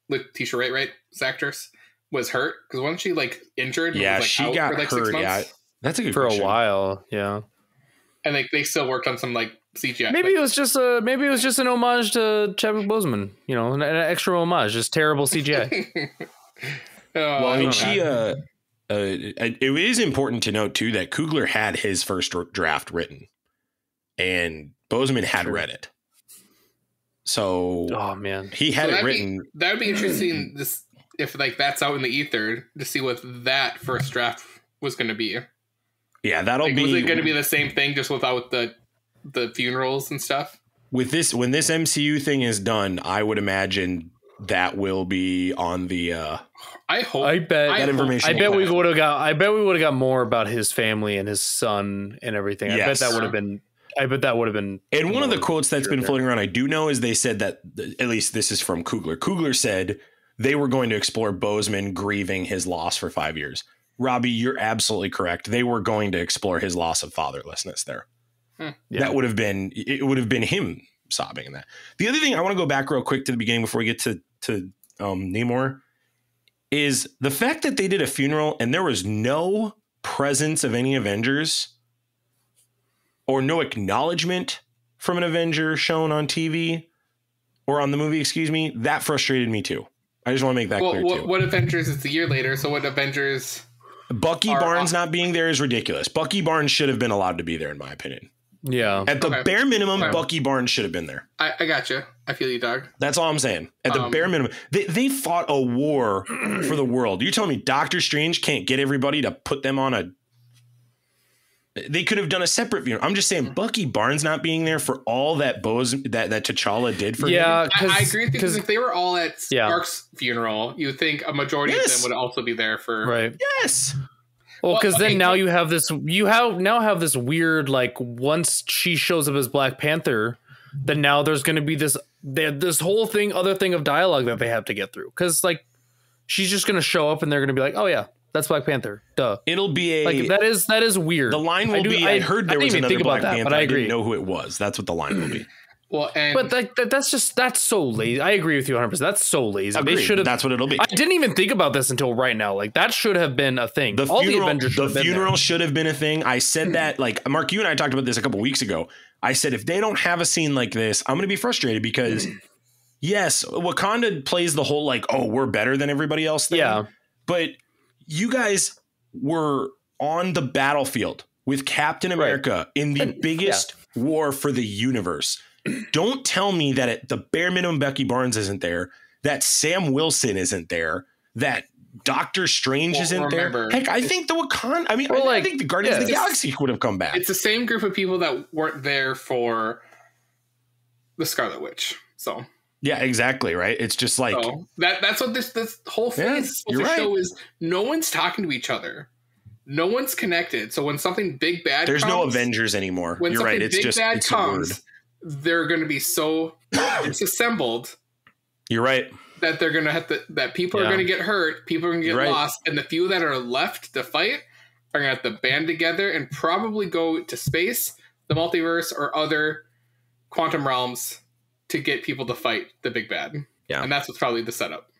Letitia Wright's actress was hurt? Because wasn't she like injured? Yeah, was, like, she got for, like, hurt. 6 months? Yeah, that's a good for question. a while. Yeah, and like they still worked on some like CGI. Maybe it was just an homage to Chadwick Boseman. You know, an extra homage, just terrible CGI. Well, I mean, it is important to note too that Coogler had his first draft written, and Boseman had read it. So, oh man, he had it written. That would be interesting. If like that's out in the ether to see what that first draft was going to be. Yeah, that'll be. Was it going to be the same thing just without the funerals and stuff? With this, when this MCU thing is done, I would imagine that will be on the. I hope. I bet that information. I bet we would have got. I bet we would have got more about his family and his son and everything. I bet that would have been. And one of the quotes that's been floating around, I do know, is they said that, at least this is from Coogler. Coogler said they were going to explore Boseman grieving his loss for 5 years. Robbie, you're absolutely correct. They were going to explore his loss of fatherlessness there. Yeah. That would have been him sobbing in that. The other thing I want to go back real quick to the beginning before we get to Namor is the fact that they did a funeral and there was no presence of any Avengers or no acknowledgement from an Avenger shown on TV or on the movie, excuse me. That frustrated me too. I just want to make that clear too. What Avengers? It's a year later, so what Avengers? Bucky Barnes not being there is ridiculous. Bucky Barnes should have been allowed to be there, in my opinion. Yeah. At the bare minimum, Bucky Barnes should have been there. I got you. I feel you, dog. That's all I'm saying. At the bare minimum, they fought a war for the world. You're telling me Doctor Strange can't get everybody to put them on a... They could have done a separate funeral. I'm just saying Bucky Barnes not being there for all that that T'Challa did for him. I agree with you, because if they were all at Stark's funeral, you would think a majority of them would also be there for... Right. Yes. Well, because then now you have this weird, like, once she shows up as Black Panther, then now there's going to be this whole other thing of dialogue that they have to get through. Because, like, she's just going to show up and they're going to be like, oh yeah, that's Black Panther. Duh. It'll be like that is weird. The line will be, I heard there was another Black Panther, but I agree. didn't know who it was. That's what the line will be. Well, but that's so lazy. I agree with you 100%. That's so lazy. Agreed. They should have. That's what it'll be. I didn't even think about this until right now. Like, that should have been a thing. The funeral should have been a thing. I said that, like, Mark, you and I talked about this a couple weeks ago. I said, if they don't have a scene like this, I'm going to be frustrated because yes, Wakanda plays the whole, like, oh, we're better than everybody else thing. Yeah. But you guys were on the battlefield with Captain America in the biggest war for the universe. Don't tell me that at the bare minimum Bucky Barnes isn't there, that Sam Wilson isn't there, that Doctor Strange isn't there. Heck, I think the Wakanda, I think the Guardians of the Galaxy would have come back. It's the same group of people that weren't there for the Scarlet Witch. So yeah, exactly, right? It's just like that's what this whole thing is supposed to show is no one's talking to each other. No one's connected. So when something big bad comes, no Avengers anymore. When you're right. It's just bad comes, they're going to be so disassembled. You're right. That they're going to have to, that people are going to get hurt. People are going to get lost. And the few that are left to fight are going to have to band together and probably go to space, the multiverse, or other quantum realms to get people to fight the big bad. Yeah. And that's what's probably the setup.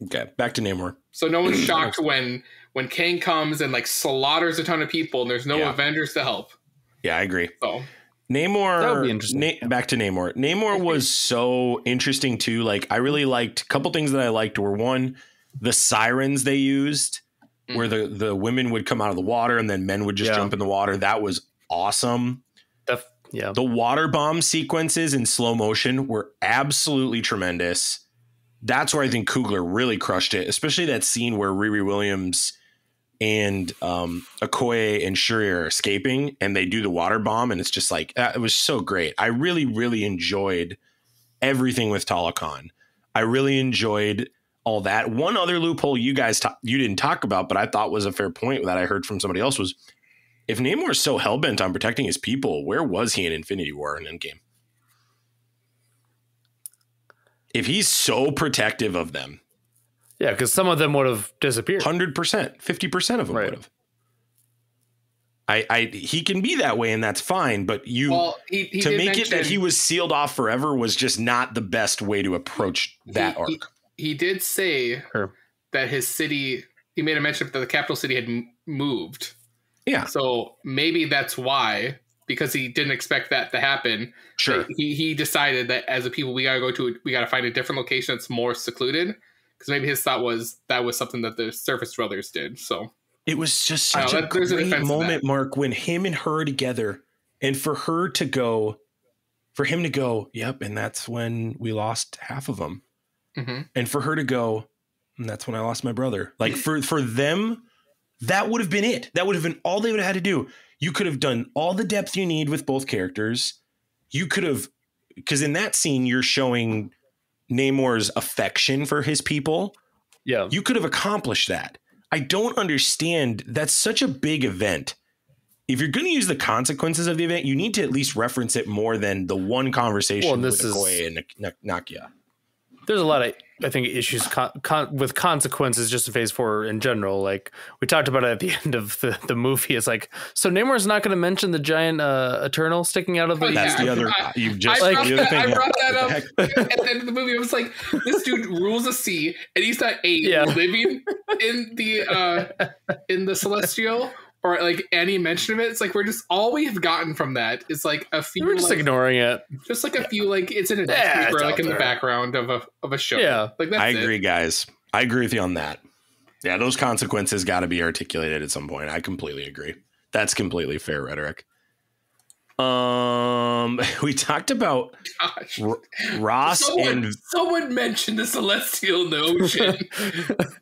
Okay, back to Namor. So no one's shocked when Kang comes and like slaughters a ton of people and there's no Avengers to help. Yeah, I agree. So Namor, that would be interesting. Back to Namor. Namor was so interesting too. Like, I really liked a couple things that I liked were, one, the sirens they used, where the women would come out of the water and then men would just jump in the water. That was awesome. The water bomb sequences in slow motion were absolutely tremendous. That's where I think Coogler really crushed it, especially that scene where Riri Williams and Okoye and Shuri are escaping and they do the water bomb. And it's just like, it was so great. I really, really enjoyed everything with Talokan. I really enjoyed all that. One other loophole you guys, you didn't talk about, but I thought was a fair point that I heard from somebody else was, if Namor is so hellbent on protecting his people, where was he in Infinity War and Endgame? If he's so protective of them. Yeah, because some of them would have disappeared. 100%, 50% of them would have. He can be that way, and that's fine. But he to make it that he was sealed off forever was just not the best way to approach that arc. He did say that his city. He made a mention that the capital city had moved. Yeah. So maybe that's why, because he didn't expect that to happen. Sure. He decided that as a people, we got to find a different location that's more secluded. Because maybe his thought was that was something that the Surface Dwellers did. So it was just such a great moment, Mark, when him and her together, and for him to go, yep, and that's when we lost half of them. Mm-hmm. And for her to go, and that's when I lost my brother. Like for them, that would have been it. That would have been all they would have had to do. You could have done all the depth you need with both characters. You could have, because in that scene, you're showing Namor's affection for his people. Yeah. You could have accomplished that. I don't understand. That's such a big event. If you're going to use the consequences of the event, you need to at least reference it more than the one conversation with Okoye and Nakia. There's a lot of, I think, issues with consequences just in Phase 4 in general. Like we talked about it at the end of the movie. It's like, so Namor's not going to mention the giant Eternal sticking out of the... That's the other... I brought that up at the end of the movie. I was like, this dude rules a sea, and he's not living in the Celestial... Or like any mention of it. It's like all we've gotten from that is like a few. We're just ignoring it. Just like a few, like it's in a desk or like in the background of a show. Yeah, like that's I agree, guys. I agree with you on that. Yeah, those consequences got to be articulated at some point. I completely agree. That's completely fair rhetoric. We talked about Ross someone mentioned the Celestial Ocean.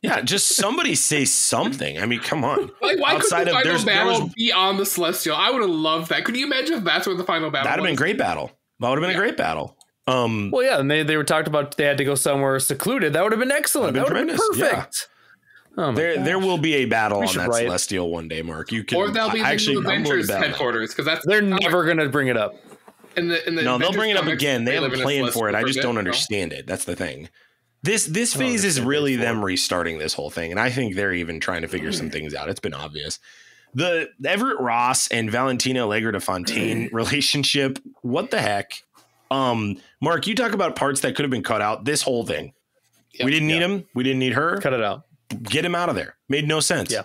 Yeah, just somebody say something. I mean, come on. Like, why couldn't the final battle be on the Celestial? I would have loved that. Could you imagine if that's what the final battle? That'd have been a great battle. That would have been a great battle. Well, yeah, and they were talked about. They had to go somewhere secluded. That would have been excellent. That would have been perfect. Yeah. Oh there will be a battle on that Celestial one day, Mark. You can, or they'll be the Avengers headquarters because they're never going to bring it up. No, they'll bring it up again. They have a plan for it. I just don't understand it. That's the thing. This phase is really them restarting this whole thing, and I think they're even trying to figure some things out. It's been obvious. The Everett Ross and Valentina Allegra de Fontaine relationship. What the heck? Mark, you talk about parts that could have been cut out. This whole thing. Yep, we didn't need him. We didn't need her. Cut it out. Get him out of there. Made no sense. Yeah.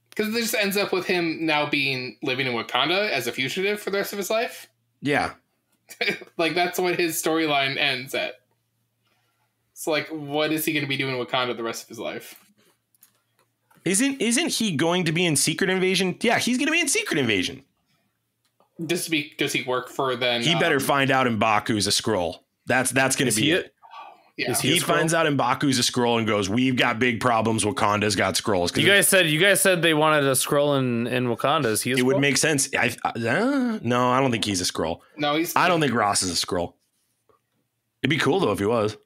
Because it just ends up with him now living in Wakanda as a fugitive for the rest of his life. Yeah. Like, that's what his storyline ends at. So, like, what is he going to be doing in Wakanda the rest of his life? Isn't he going to be in Secret Invasion? Yeah, he's going to be in Secret Invasion. Does he work for then? He better find out M'Baku's a Skrull. That's going to be it. Yeah. He finds out M'Baku's a Skrull and goes, "We've got big problems. Wakanda's got Skrulls." You guys said they wanted a Skrull in Wakanda. Is he a Skrull? It would make sense. No, I don't think he's a Skrull. No, I don't think Ross is a Skrull. It'd be cool though if he was.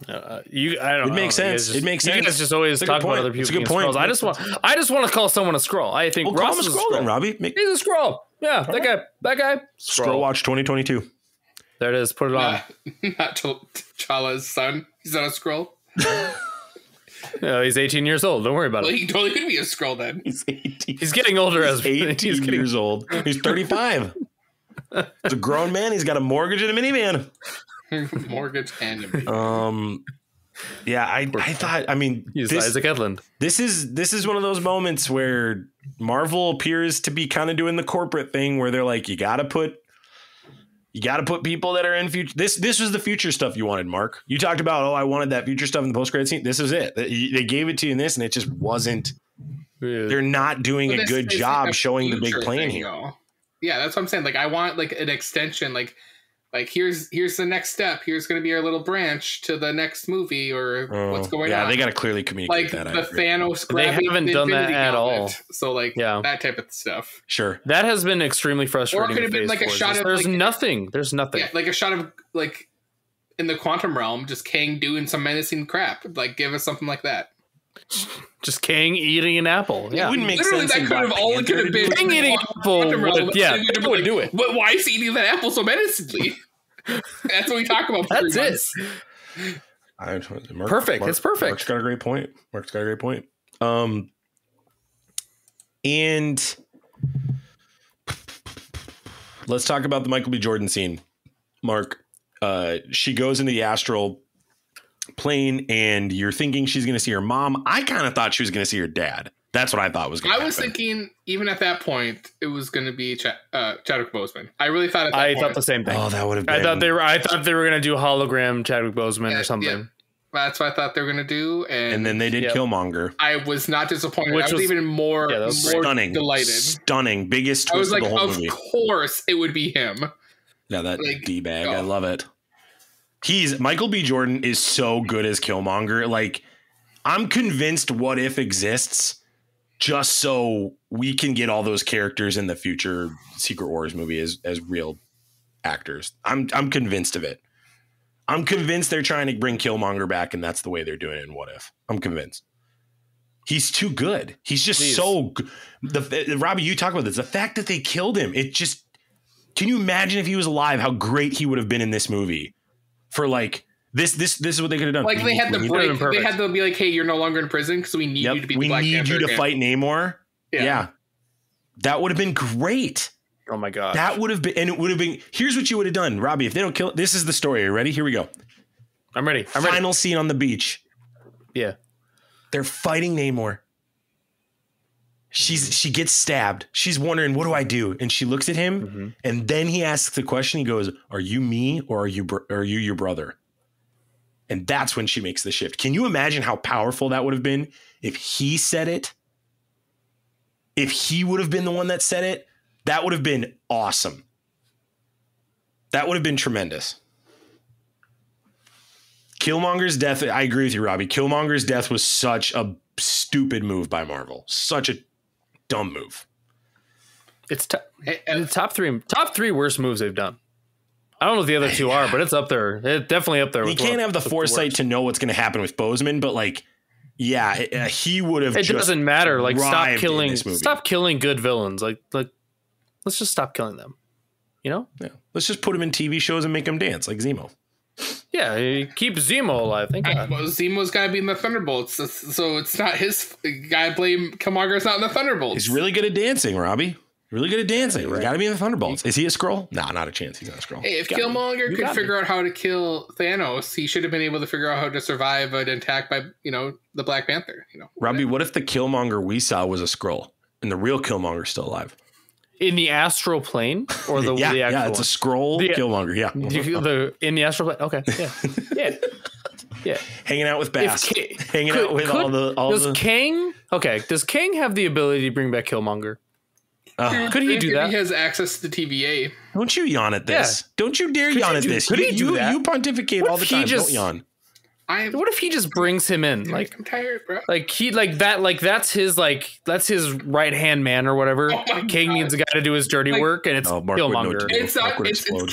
I don't know. It makes sense. It makes sense. You guys just always talk about other people. It's a good point. I just want to call someone a Skrull. I think Ross is a Skrull. Then, Robbie. He's a Skrull. Yeah, that guy. Skrull Watch 2022. There it is. Put it on. Not T'Challa's son. He's not a Skrull. No, he's 18 years old. Don't worry about it. He totally could be a Skrull then. He's 18. He's getting older as 18 years old. He's 35. It's a grown man. He's got a mortgage and a minivan. Mortgage and a minivan. Yeah, I thought. I mean, He's Isaac Edlund. This is one of those moments where Marvel appears to be kind of doing the corporate thing, where they're like, you got to put people that are in future. This was the future stuff you wanted, Mark. You talked about, I wanted that future stuff in the post-credit scene. This is it. They gave it to you in this, and it just wasn't. They're not doing a good job showing the big plan here. Though. Yeah, that's what I'm saying. Like, I want like an extension. Like here's the next step. Here's going to be our little branch to the next movie or what's going on. Yeah, they got to clearly communicate like that. The Thanos. They haven't done that at all. So that type of stuff. Sure, that has been extremely frustrating. Or it could have been like a shot of. There's nothing. There's nothing. Yeah, like a shot of like in the quantum realm, just Kang doing some menacing crap. Like, give us something like that. Just Kang eating an apple. Yeah, it wouldn't make literally sense. That could have all it could have been. Kang eating an apple. That would do it. But why is he eating that apple so menacingly? That's what we talk about. That's it. Perfect. It's perfect. Mark's got a great point. And let's talk about the Michael B. Jordan scene. Mark, she goes into the astral plane, and you're thinking she's going to see her mom. I kind of thought she was going to see her dad. That's what I thought was going to happen. I was thinking, even at that point, it was going to be Chadwick Boseman. I really thought. I thought the same thing. Oh, that would have been. I thought they were going to do hologram Chadwick Boseman or something. Yeah. That's what I thought they were going to do, and then they did Killmonger. I was not disappointed. I was even more stunning, delighted. Stunning, biggest twist of the whole movie. Of course, it would be him. Yeah, that D-bag. I love it. Michael B. Jordan is so good as Killmonger. Like, I'm convinced What If exists just so we can get all those characters in the future Secret Wars movie as real actors. I'm convinced of it. I'm convinced they're trying to bring Killmonger back, and that's the way they're doing it in What If. I'm convinced. He's too good. He's just so good. Robbie, you talk about this. The fact that they killed him, it just... Can you imagine if he was alive, how great he would have been in this movie? For like... This is what they could have done. Like, they had to break. They had to be like, "Hey, you're no longer in prison because we need you to be the Black Panther. We need you to fight Namor." Yeah. That would have been great. Oh my god. That would have been, and it would have been. Here's what you would have done, Robbie. If they don't kill, this is the story. Are you ready? Here we go. I'm ready. Final scene on the beach. Yeah. They're fighting Namor. She gets stabbed. She's wondering, what do I do? And she looks at him, and then he asks the question. He goes, "Are you me, or are you your brother?" And that's when she makes the shift. Can you imagine how powerful that would have been if he said it? If he would have been the one that said it, that would have been awesome. That would have been tremendous. Killmonger's death, I agree with you, Robbie. Killmonger's death was such a stupid move by Marvel. Such a dumb move. It's the top three worst moves they've done. I don't know what the other two are, but it's up there. It's definitely up there. You can't have the foresight to know what's going to happen with Boseman, but like, yeah, he would have. It doesn't matter. Like, stop killing good villains. Like, let's just stop killing them. You know? Yeah. Let's just put him in TV shows and make them dance like Zemo. Yeah, keep Zemo alive. Thank God. Well, Zemo's got to be in the Thunderbolts, so it's not his. Gotta blame Killmonger's not in the Thunderbolts. He's really good at dancing, Robbie. Really good at dancing. Right. Got to be in the Thunderbolts. Is he a Skrull? No, not a chance. He's not a Skrull. Hey, if Killmonger could figure out how to kill Thanos, he should have been able to figure out how to survive an attack by, the Black Panther. Robbie, what if the Killmonger we saw was a Skrull and the real Killmonger's still alive? In the astral plane, or the actual it's a Skrull Killmonger. Yeah, in the astral plane. Okay, yeah. Hanging out with Bass. Does Kang have the ability to bring back Killmonger? Could he do that? He has access to TVA. Don't you yawn at this. Yeah. Don't you dare yawn at this. Could he do that? You pontificate all the time. Don't yawn. What if he just brings him in? Like, I'm tired, bro. Like that's his right hand man or whatever. Kang needs a guy to do his dirty work, and it's Killmonger. It's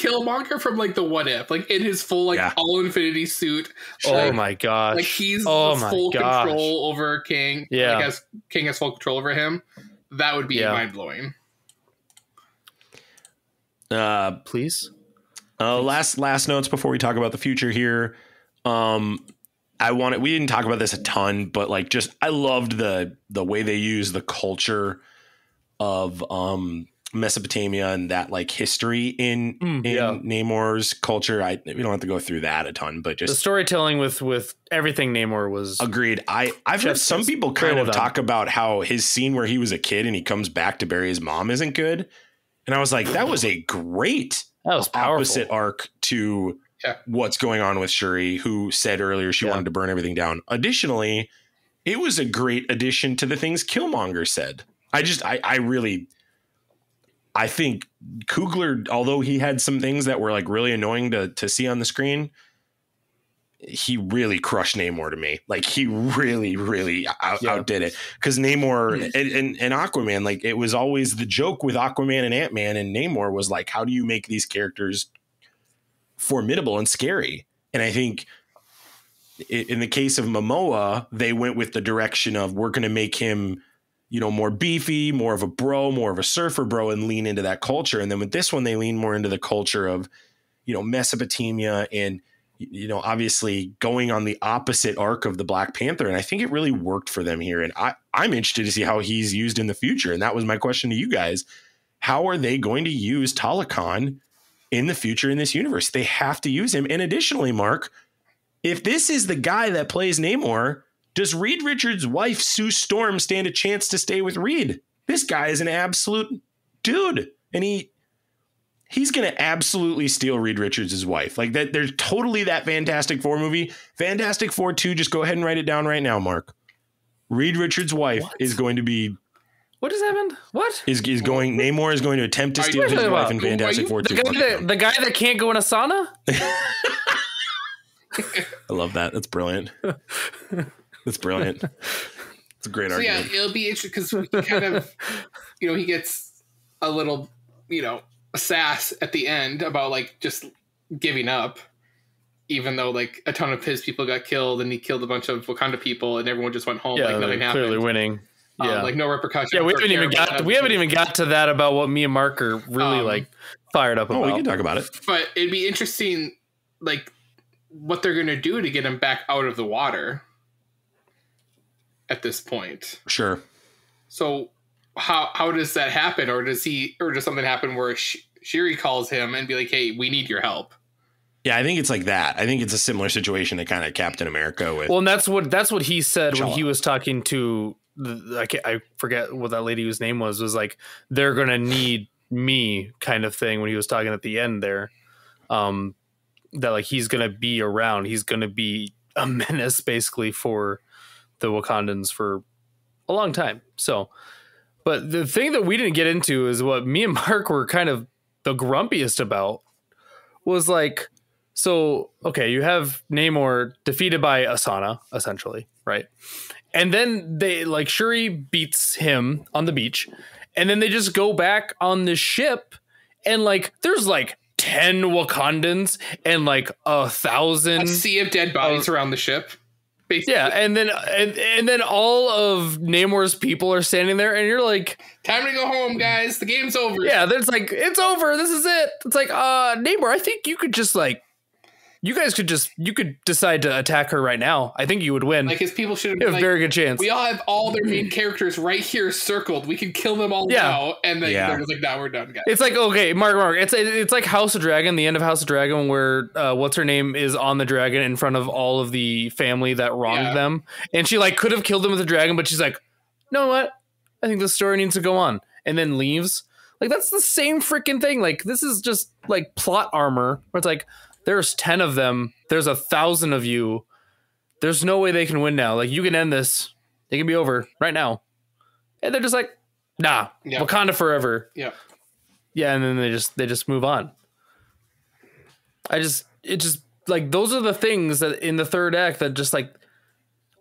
Killmonger from like the What If, like in his full all Infinity suit. Oh my gosh! Like he's full control over Kang. Yeah, King has full control over him. That would be mind blowing. Please. Last notes before we talk about the future here. We didn't talk about this a ton, but I loved the way they use the culture of Mesopotamia and that like history in Namor's culture. We don't have to go through that a ton, but just the storytelling with everything Namor was agreed. I've heard some people kind of talk about how his scene where he was a kid and he comes back to bury his mom isn't good. And I was like, that was a great opposite arc to what's going on with Shuri, who said earlier she wanted to burn everything down. Additionally, it was a great addition to the things Killmonger said. I think Coogler, although he had some things that were like really annoying to see on the screen, he really crushed Namor to me. Like he really, really outdid it. Because Namor and Aquaman, like it was always the joke with Aquaman and Ant-Man, and Namor was like, how do you make these characters formidable and scary? And I think in the case of Momoa, they went with the direction of we're going to make him, you know, more beefy, more of a bro, more of a surfer bro, and lean into that culture. And then with this one, they lean more into the culture of, you know, Mesopotamia and, you know, obviously going on the opposite arc of the Black Panther. And I think it really worked for them here. And I'm interested to see how he's used in the future. And that was my question to you guys. How are they going to use Talokan in the future in this universe? They have to use him. And additionally, Mark, if this is the guy that plays Namor, does Reed Richards' wife, Sue Storm, stand a chance to stay with Reed? This guy is an absolute dude. And he's going to absolutely steal Reed Richards' wife. Like that, there's totally that Fantastic Four movie. Fantastic Four 2, just go ahead and write it down right now, Mark. Reed Richards' wife is going to be... What has happened? What? Namor is going to attempt to steal his wife in Fantastic Four 2. The guy that can't go in a sauna? I love that. That's brilliant. That's brilliant. It's a great argument. Yeah, it'll be interesting because kind of, you know, he gets a little, you know, sass at the end about like just giving up, even though like a ton of his people got killed and he killed a bunch of Wakanda people and everyone just went home like nothing happened. Clearly winning. Yeah, like no repercussions. Yeah, we haven't even got to that about what me and Mark are really like fired up about. We can talk about it. But it'd be interesting, like what they're going to do to get him back out of the water at this point. Sure. So how does that happen? Or does something happen where Shuri calls him and be like, hey, we need your help? Yeah, I think it's like that. I think it's a similar situation to kind of Captain America with. Well, and that's what he said when he was talking to I forget what that lady whose name was like, they're going to need me kind of thing when he was talking at the end there. That like he's going to be around. He's going to be a menace basically for the Wakandans for a long time. So, but the thing that we didn't get into is what me and Mark were kind of the grumpiest about was like, so, okay, you have Namor defeated by Asana, essentially, right? And then they like Shuri beats him on the beach, and then they just go back on the ship, and like there's like 10 Wakandans and like 1,000 a sea of dead bodies around the ship. Basically. Yeah, and then all of Namor's people are standing there, and you're like, time to go home, guys. The game's over. Yeah, it's like it's over. This is it. It's like, Namor, I think you could just like. You could decide to attack her right now. I think you would win. Like his people should have been like, a very good chance. We all have all their main characters right here circled. We can kill them all now. And then they're just like, nah, we're done, guys. It's like, okay, Mark. It's like House of Dragon, the end of House of Dragon, where what's her name is on the dragon in front of all of the family that wronged them. And she like could have killed them with the dragon, but she's like, you know what? I think the story needs to go on. And then leaves. Like that's the same freaking thing. Like this is just like plot armor where it's like, there's 10 of them. There's 1,000 of you. There's no way they can win now. Like you can end this. It can be over right now. And they're just like, nah, Wakanda forever. Yeah. Yeah. And then they just move on. It just like, those are the things that in the third act that just like,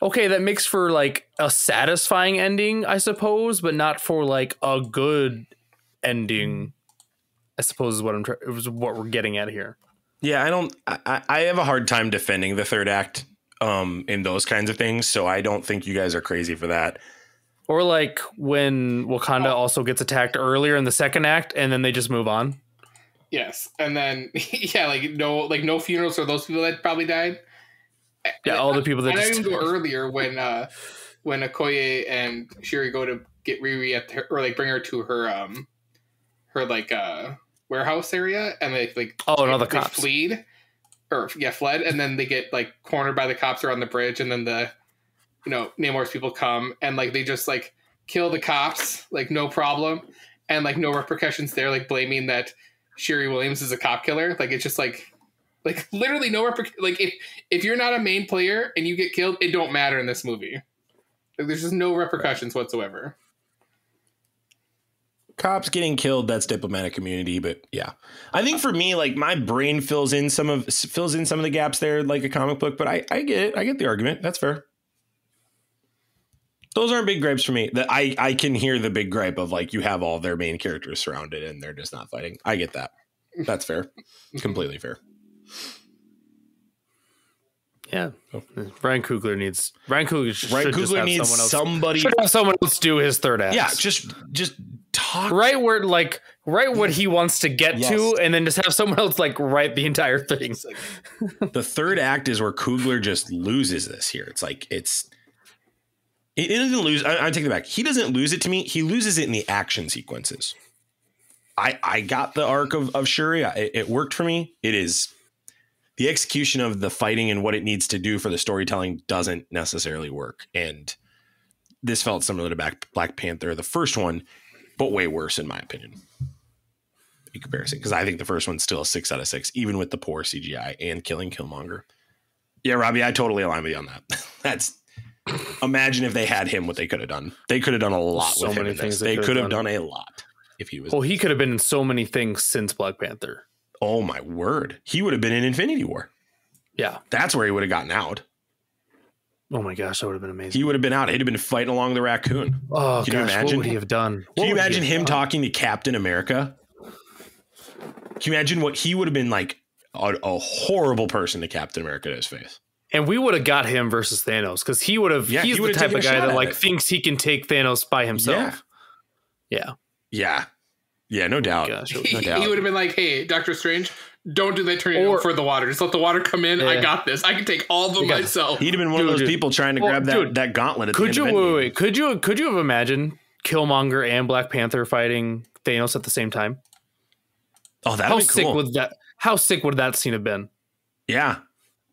okay, that makes for like a satisfying ending, I suppose, but not for like a good ending, I suppose is what we're getting at here. Yeah, I have a hard time defending the third act in those kinds of things. So I don't think you guys are crazy for that. Or like when Wakanda also gets attacked earlier in the second act and then they just move on. Yes. And then, like no funerals for those people that probably died. Yeah, all the people that just... I even go earlier when Okoye and Shuri go to get Riri or like bring her to her like warehouse area, and they like the they cops fled, and then they get like cornered by the cops around the bridge, and then the Namor's people come and like they just like kill the cops like no problem, and like no repercussions there, like blaming that Shuri Williams is a cop killer. Like it's just like literally no like if you're not a main player and you get killed, it don't matter in this movie. Like there's just no repercussions whatsoever. Cops getting killed, that's diplomatic immunity, but yeah. I think for me, like my brain fills in some of the gaps there like a comic book, but I get it. I get the argument. That's fair. Those aren't big gripes for me. I can hear the big gripe of like you have all their main characters surrounded and they're just not fighting. I get that. That's fair. Completely fair. Yeah, Ryan Coogler needs somebody. Should have someone else do his third act. Yeah, just talk right what he wants to get to, and then just have someone else like write the entire thing. The third act is where Coogler just loses this here. It's like it doesn't lose. I take it back. He doesn't lose it to me. He loses it in the action sequences. I got the arc of Shuri. It worked for me. It is. The execution of the fighting and what it needs to do for the storytelling doesn't necessarily work. And this felt similar to Black Panther, the first one, but way worse in my opinion. In comparison, because I think the first one's still a 6 out of 6, even with the poor CGI and killing Killmonger. Yeah, Robbie, I totally align with you on that. Imagine if they had him, what they could have done. They could have done a lot with him in this. They could have done a lot if he was. Well, he could have been in so many things since Black Panther. Oh my word. He would have been in Infinity War. Yeah. That's where he would have gotten out. Oh my gosh, that would have been amazing. He would have been out. He'd have been fighting along the raccoon. Oh, can you imagine? What would he have done? Can you imagine him talking to Captain America? Can you imagine what he would have been like? A horrible person to Captain America to his face. And we would have got him versus Thanos because he would have. He's the type of guy that like thinks he can take Thanos by himself. Yeah, no doubt. Gosh, no doubt. He would have been like, "Hey, Doctor Strange, don't do that tornado for the water. Just let the water come in. Yeah. I got this. I can take all of them myself." He'd have been one of those people trying to grab that gauntlet. At could you Could you have imagined Killmonger and Black Panther fighting Thanos at the same time? Oh, that'd be cool. How sick would that scene have been? Yeah,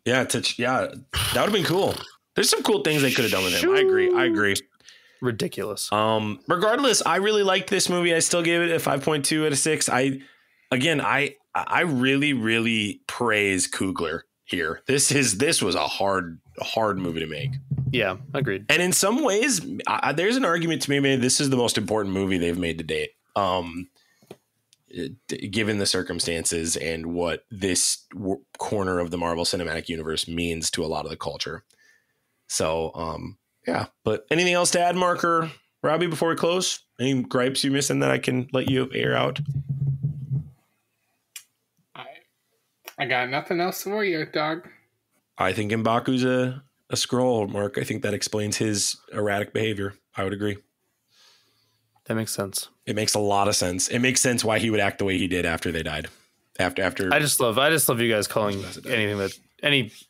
that would have been cool. There's some cool things they could have done with him. I agree. Ridiculous. Regardless, I really liked this movie. I still gave it a 5.2 out of 6. I really, really praise Coogler here. This was a hard movie to make. Yeah, agreed. And in some ways, there's an argument to be made. This is the most important movie they've made to date. Given the circumstances and what this corner of the Marvel Cinematic Universe means to a lot of the culture. So, yeah, but anything else to add, Mark or Robbie, before we close? Any gripes you missing that I can let you air out? I got nothing else for you, dog. I think M'Baku's a Skrull, Mark. I think that explains his erratic behavior. I would agree. That makes sense. It makes a lot of sense. It makes sense why he would act the way he did after they died. After I just love you guys calling anything that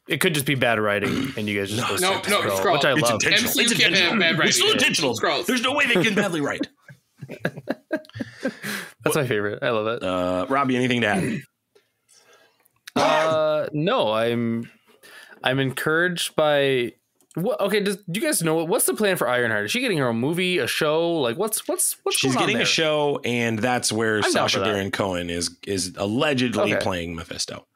it could just be bad writing, and you guys just Skrull, which I love. It's intentional. It's still intentional. There's no way they can badly write. That's my favorite. I love it. Robbie, anything to add? No, I'm encouraged by. Okay, do you guys know what's the plan for Ironheart? Is she getting her own movie, a show? Like what's she's going on getting there? a show, and that's where Sacha Baron Cohen is allegedly playing Mephisto.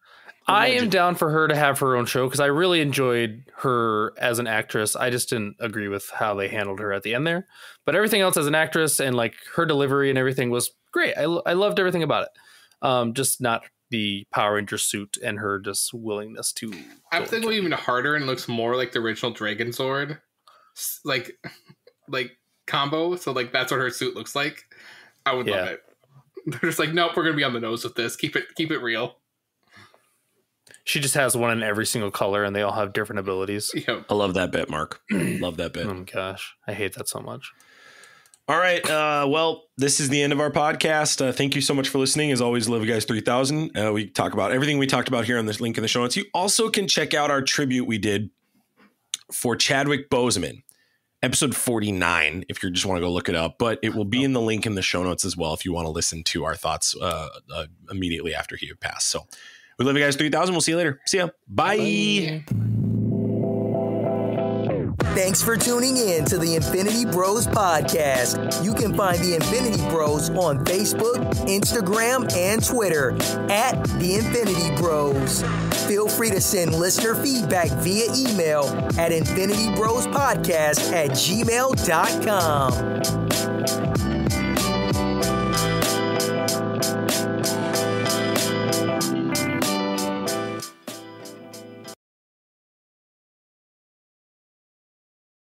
I am down for her to have her own show because I really enjoyed her as an actress. I just didn't agree with how they handled her at the end there, but everything else as an actress and like her delivery and everything was great. I loved everything about it. Just not the Power Ranger suit and her just willingness to. I think it'll even harder and looks more like the original Dragon Sword, like combo. So like that's what her suit looks like. I would love it. They're just like, nope, we're gonna be on the nose with this. Keep it real. She just has one in every single color, and they all have different abilities. Yep. I love that bit, Mark. Love that bit. Oh my gosh, I hate that so much. All right. Well, this is the end of our podcast. Thank you so much for listening. As always, love you guys 3000. We talk about everything we talked about here on this link in the show notes. You also can check out our tribute we did for Chadwick Boseman episode 49, if you just want to go look it up. But it will be in the link in the show notes as well if you want to listen to our thoughts immediately after he had passed. So we love you guys 3000. We'll see you later. See ya. Bye. Thanks for tuning in to the Infinity Bros podcast. You can find the Infinity Bros on Facebook, Instagram, and Twitter at the Infinity Bros. Feel free to send listener feedback via email at infinitybrospodcast@gmail.com.